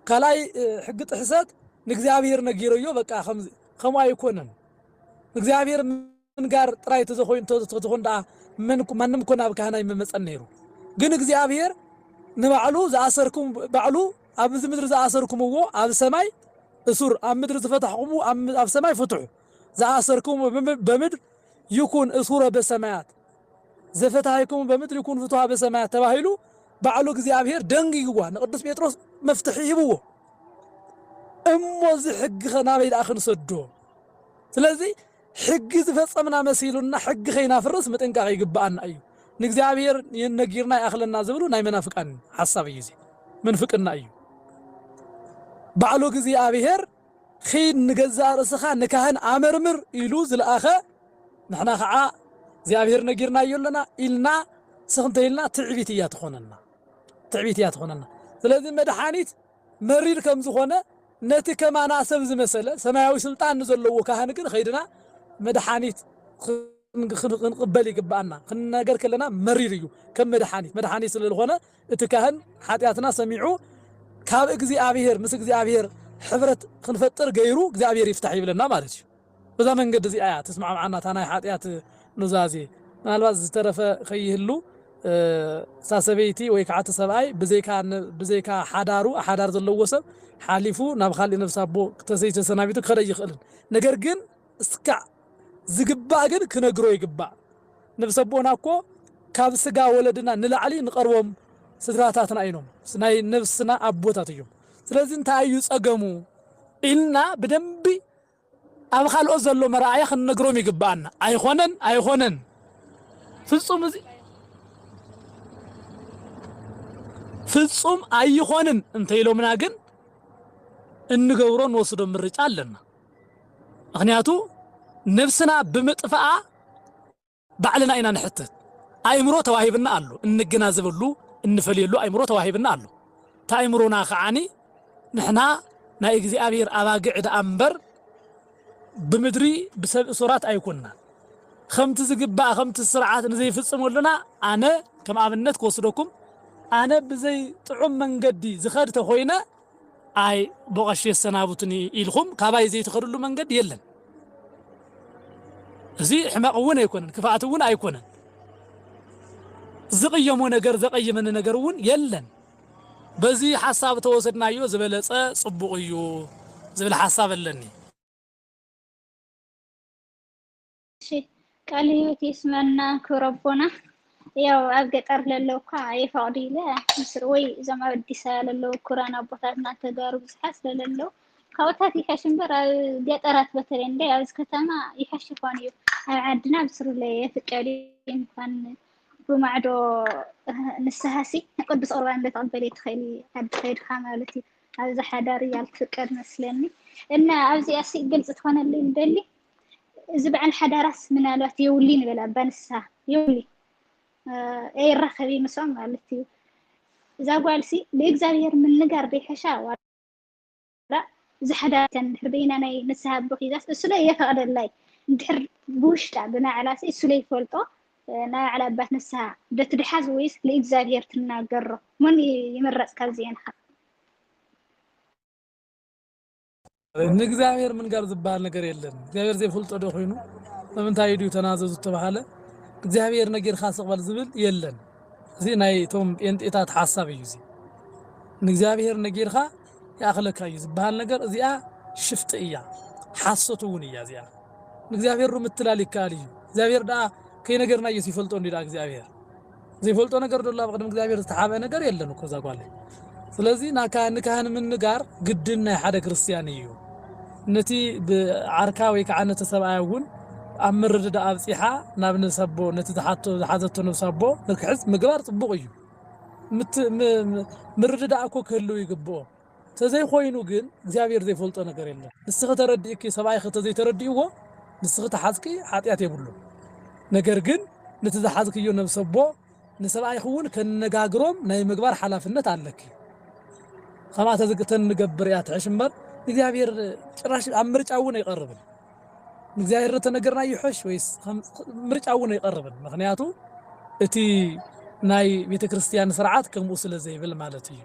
كلاي حق تحسات እግዚአብሔር نغيريو በቃ خم አይኮነን እግዚአብሔር ምን ጋር ጥራይ ተዘኾን ማንም ኮና በካህና ይመጸነይሩ ግን እግዚአብሔር ንባዕሉ ዘአሰርኩም ባዕሉ ኣብ ምድር ዘአሰርኩምዎ ኣብ ሰማይ እሱር ኣብ ምድር ዝፈታሕኩሙ ኣብ ሰማይ ፍትሑ ዘአሰርኩም በምድር ይኩን እሱረ በሰማያት ዘፈታሕኩም በምድር ይኩን ፍትሐ በሰማያት ተባሂሉ ባዕሉ እግዚአብሔር ደንጊግዋ ንቅዱስ ጴጥሮስ መፍትሕ ይብዎ እሞ ዝሕግ ናበይ ዳኣኽን ሰዶ ስለዚህ ሕግ ዝፈጸምና መሲሉና ሕግ ኸይና ፍርስ መጠንቀቕ ይግባአና እዩ ንእግዚአብሔር የነጊርና ያኽለና ዝብሉ ናይ መናፍቃን ሐሳብ እዩ መንፍቅና እዩ ባዕሉ እግዚአብሔር ኺን ንገዛ ርእስኻ ንካህን ኣመርምር ኢሉ ዝለኣኸ ንሕና ከዓ እግዚአብሔር ነጊርና ይለና ኢልና ስኽንተይልና ትዕቢት እያ ትኾነና ስለዚህ መድሓኒት መሪር ከም ዝኾነ ነቲ ከማና ሰብ ዝመሰለ ሰማያዊ ስልጣን ዘለዎ ካህን ግን ኸይድና መድሓኒት ክንቅበል ይግባአና ክንነገር ከለና መሪር እዩ ከም መድሓኒት ስለዝኾነ እቲ ካህን ሓጢአትና ሰሚዑ ካብ እግዚአብሔር ምስ እግዚአብሔር ሕብረት ክንፈጥር ገይሩ እግዚአብሔር ይፍታሕ ይብለና ማለት እዩ በዛ መንገድ እዚ ኣያ ተስማዕ ማዓና ታናይ ሓጢአት ኑዛዜ ምናልባት ዝተረፈ ከይህሉ ሳሰበይቲ ወይ ከዓ ተሰብኣይ ብዘይካ ሓዳር ዘለዎ ሰብ ሓሊፉ ናብ ካልእ ነፍሲ ኣቦ ተሰይተ ሰናቢቱ ክኸደ ይኽእልን ነገር ግን እስካዕ ዝግባእ ግን ክነግሮ ይግባእ ነፍሲ ኣቦና እኮ ካብ ስጋ ወለድና ንላዕሊ ንቐርቦም ስድራታትና ኢኖም ናይ ነፍስና ኣቦታት እዮም ስለዚ እንታይ እዩ ፀገሙ ኢልና ብደንቢ ኣብ ካልኦት ዘሎ መርኣያ ክንነግሮም ይግባአና ኣይኾነን ፍጹም እዚ ፍጹም ኣይኾንን እንተኢሎምና ግን እንገብሮ ንወስዶ ምርጫ ኣለና ምክንያቱ ነፍስና ብምጥፋኣ ባዕልና ኢና ንሕተት ኣእምሮ ተዋሂብና ኣሎ እንገናዘበሉ እንፈልየሉ ኣእምሮ ተዋሂብና ኣሎ ተኣእምሮና ከዓኒ ንሕና ናይ እግዚአብሔር ኣባግዕ ዳ እምበር ብምድሪ ብሰብ ሱራት ኣይኮንና ከምቲ ዝግባእ ከምቲ ስርዓት ንዘይፍጽመሉና ኣነ ከም ኣብነት ክወስደኩም ኣነ ብዘይ ጥዑም መንገዲ ዝኸድ ተኾይነ ኣይ በቐሽ የሰናቡትኒ ኢልኩም ካባይ ዘይትኸድሉ መንገዲ የለን እዚ ሕማቕ እውን ኣይኮነን ክፋኣት እውን ኣይኮነን ዝቕየሞ ነገር ዘቐይመኒ ነገር እውን የለን በዚ ሓሳብ ተወሰድናዮ ዝበለፀ ጽቡቕ እዩ ዝብል ሓሳብ ኣለኒ ቃል ህይወት ይስመና ክረቦና ያው ኣብ ገጠር ለለው እኳ የፈቅድ ኢለ ምስር ወይ እዞም ኣብ ኣዲስ ኣበባ ለለው ኩራና ቦታትና ተጋሩ ብዙሓት ስለለለው ካብታት ይሓሽ እምበር ኣብ ገጠራት በተለይ እንደ ኣብዚ ከተማ ይሓሽ ይኾን እዩ ኣብ ዓድና ብስሩለይ የፍቀድ እንኳን ብማዕዶ ንስሃሲ ቅዱስ ቁርባን በተቐበለ ትኽእል ዓዲ ከይድካ ማለት እዩ ኣብዚ ሓዳር ያልትፍቀድ መስለኒ እና ኣብዚ ኣሲ ግልጽ ትኾነልኝ ደሊ እዚ በዓል ሓዳራስ ምናልባት የውሊ ንበላ ባንሳ የውሊ ይራኸብ ይምሶም ማለት እዩ እዛ ጓልሲ ለእግዚአብሔር ምንጋር ደይሐሻ ዋላ ዝሓዳተን ሕርበይና ናይ ንስሓ ብኺዛስ እሱ ላይ የፈቅደላይ እንድሕር ብውሽጣ ብናዕላሲ እሱ ላይ ይፈልጦ ናይ ዓላ ኣባት ንስሓ ደትድሓዝ ወይስ ለእግዚአብሔር ትናገሮ ምን ይምረጽ ካብዚአን ንእግዚአብሔር ምን ጋር ዝባል ነገር የለን እግዚአብሔር ዘይፈልጦ ዶ ኮይኑ በምንታይ ዲዩ ተናዘዙ ተባለ እግዚአብሔር ነገር ካስቀበል ዝብል የለን እዚ ናይ ቶም ጴንጤታት ሐሳብ እዩ እዚ ንእግዚአብሔር ነገርካ ያخለካ እዩ ዝባል ነገር እዚኣ ሽፍጥ እያ ሐሰቱ ውን እያ እዚኣ ንእግዚአብሔር ምትላል ይካል እዩ እግዚአብሔር ዳ ከይ ነገርና ይፈልጦ እንዲዳ እግዚአብሔር ዘይፈልጦ ነገር ዶላ በቅድም እግዚአብሔር ዝተሓበ ነገር የለን እኮ ዛጓለ ስለዚህ ናካህን ምን ጋር ግድና ሓደ ክርስቲያን እዩ ነቲ ብዓርካ ወይ ከዓነተ ሰብኣይውን ኣምርድዳ ኣብፂሓ ናብ ንሰቦ ነቲ ዝሓዘቶ ንሰቦ ንክሕዝ ምግባር ጽቡቕ እዩ ምርድዳ እኮ ክህሉ ይግብኦ ተዘይ ኮይኑ ግን እግዚአብሔር ዘይፈልጦ ነገር የለን ንስኸ ተረዲእኪ ሰብኣይ ኸተ ዘይተረዲእዎ ንስኸ ተሓዝኪ ሓጢያት የብሉ ነገር ግን ነቲ ዝሓዝክዮ ነብሰቦ ንሰብኣይ ኹውን ከነጋግሮም ናይ ምግባር ሓላፍነት ኣለኪ ከማ ተዝግተን ንገብር ያ ትሕሽምበር እግዚአብሔር ጭራሽ አምርጫውን አይቀርብን እግዚአብሔር ተነገርና ይሖሽ ወይስ ምርጫውን አይቀርብን ምክንያቱ እቲ ናይ ቤተክርስቲያን ስርዓት ከምኡ ስለዘይብል ማለት እዩ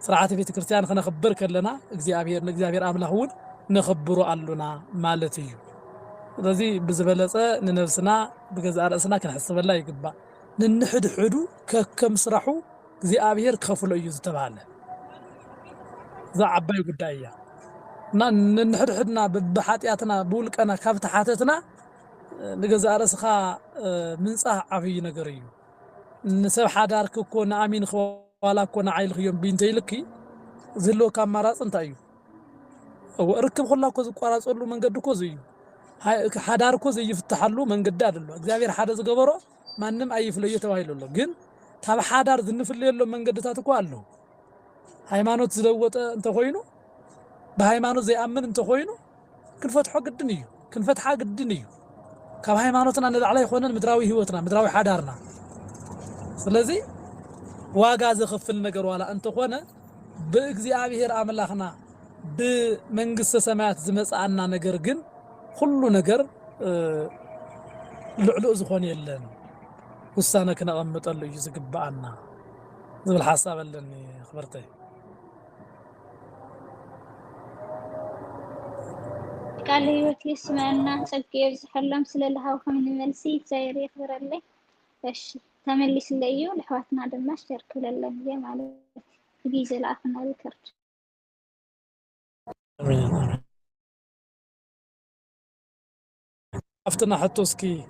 ስርዓት ቤተክርስቲያን ከነخبር ከለና እግዚአብሔር አምላኽውን ነخبሩ አሉና ማለት እዩ ስለዚህ ብዝበለጸ ንነፍስና በገዛ ራስና ከንሐስበላ ይግባ ንንሕድሕዱ ከከም ስራሑ እግዚአብሔር ከፍሎ እዩ ዝተባለ زعباي قدايا نحدنا بحاتياتنا بولقنا كابت حاتتنا نغزا راسخا منصح عفي نغريو نسب حدارك كو نامين خوالا كو نعيل خيوم بينتي لكي زلو كاماراص انتايو او اركب خلا كو زقراصلو منقد كو زيو حدار كو زي يفتحلو منقد ادلو እግዚአብሔር حدا زغبرو ማንም አይፍለየ ተባይሎሎ ግን ታብ حدار ዝንፍለየሎ መንገድታት እኮ አለው ሃይማኖት ዝለወጠ እንተ ኮይኑ በሃይማኖት ዘይአምን እንተ ኮይኑ ክንፈትሖ ግድን እዩ ክንፈትሓ ግድን እዩ ካብ ሃይማኖትና ንላዕላይ ኾነን ምድራዊ ህይወትና ምድራዊ ሓዳርና ስለዚህ ዋጋ ዘኸፍል ነገር ዋላ እንተ ኾነ በእግዚአብሔር አምላኽና በመንግስተ ሰማያት ዝመጻአና ነገር ግን ሁሉ ነገር ልዕልኡ ዝኾነ የለን ውሳነ ከነቐምጠሉ እዩ ዝግባአና ዝብል ሐሳብ ኣለኒ خبرتي قال لي وتلس معنا سكير حلم سلالها وخمن ملسي زيري خبر لي ايش تملي سليو لحواتنا دماش ترك لله زي معلومات جيزه العفنا ذكرت افتنا حتى سكي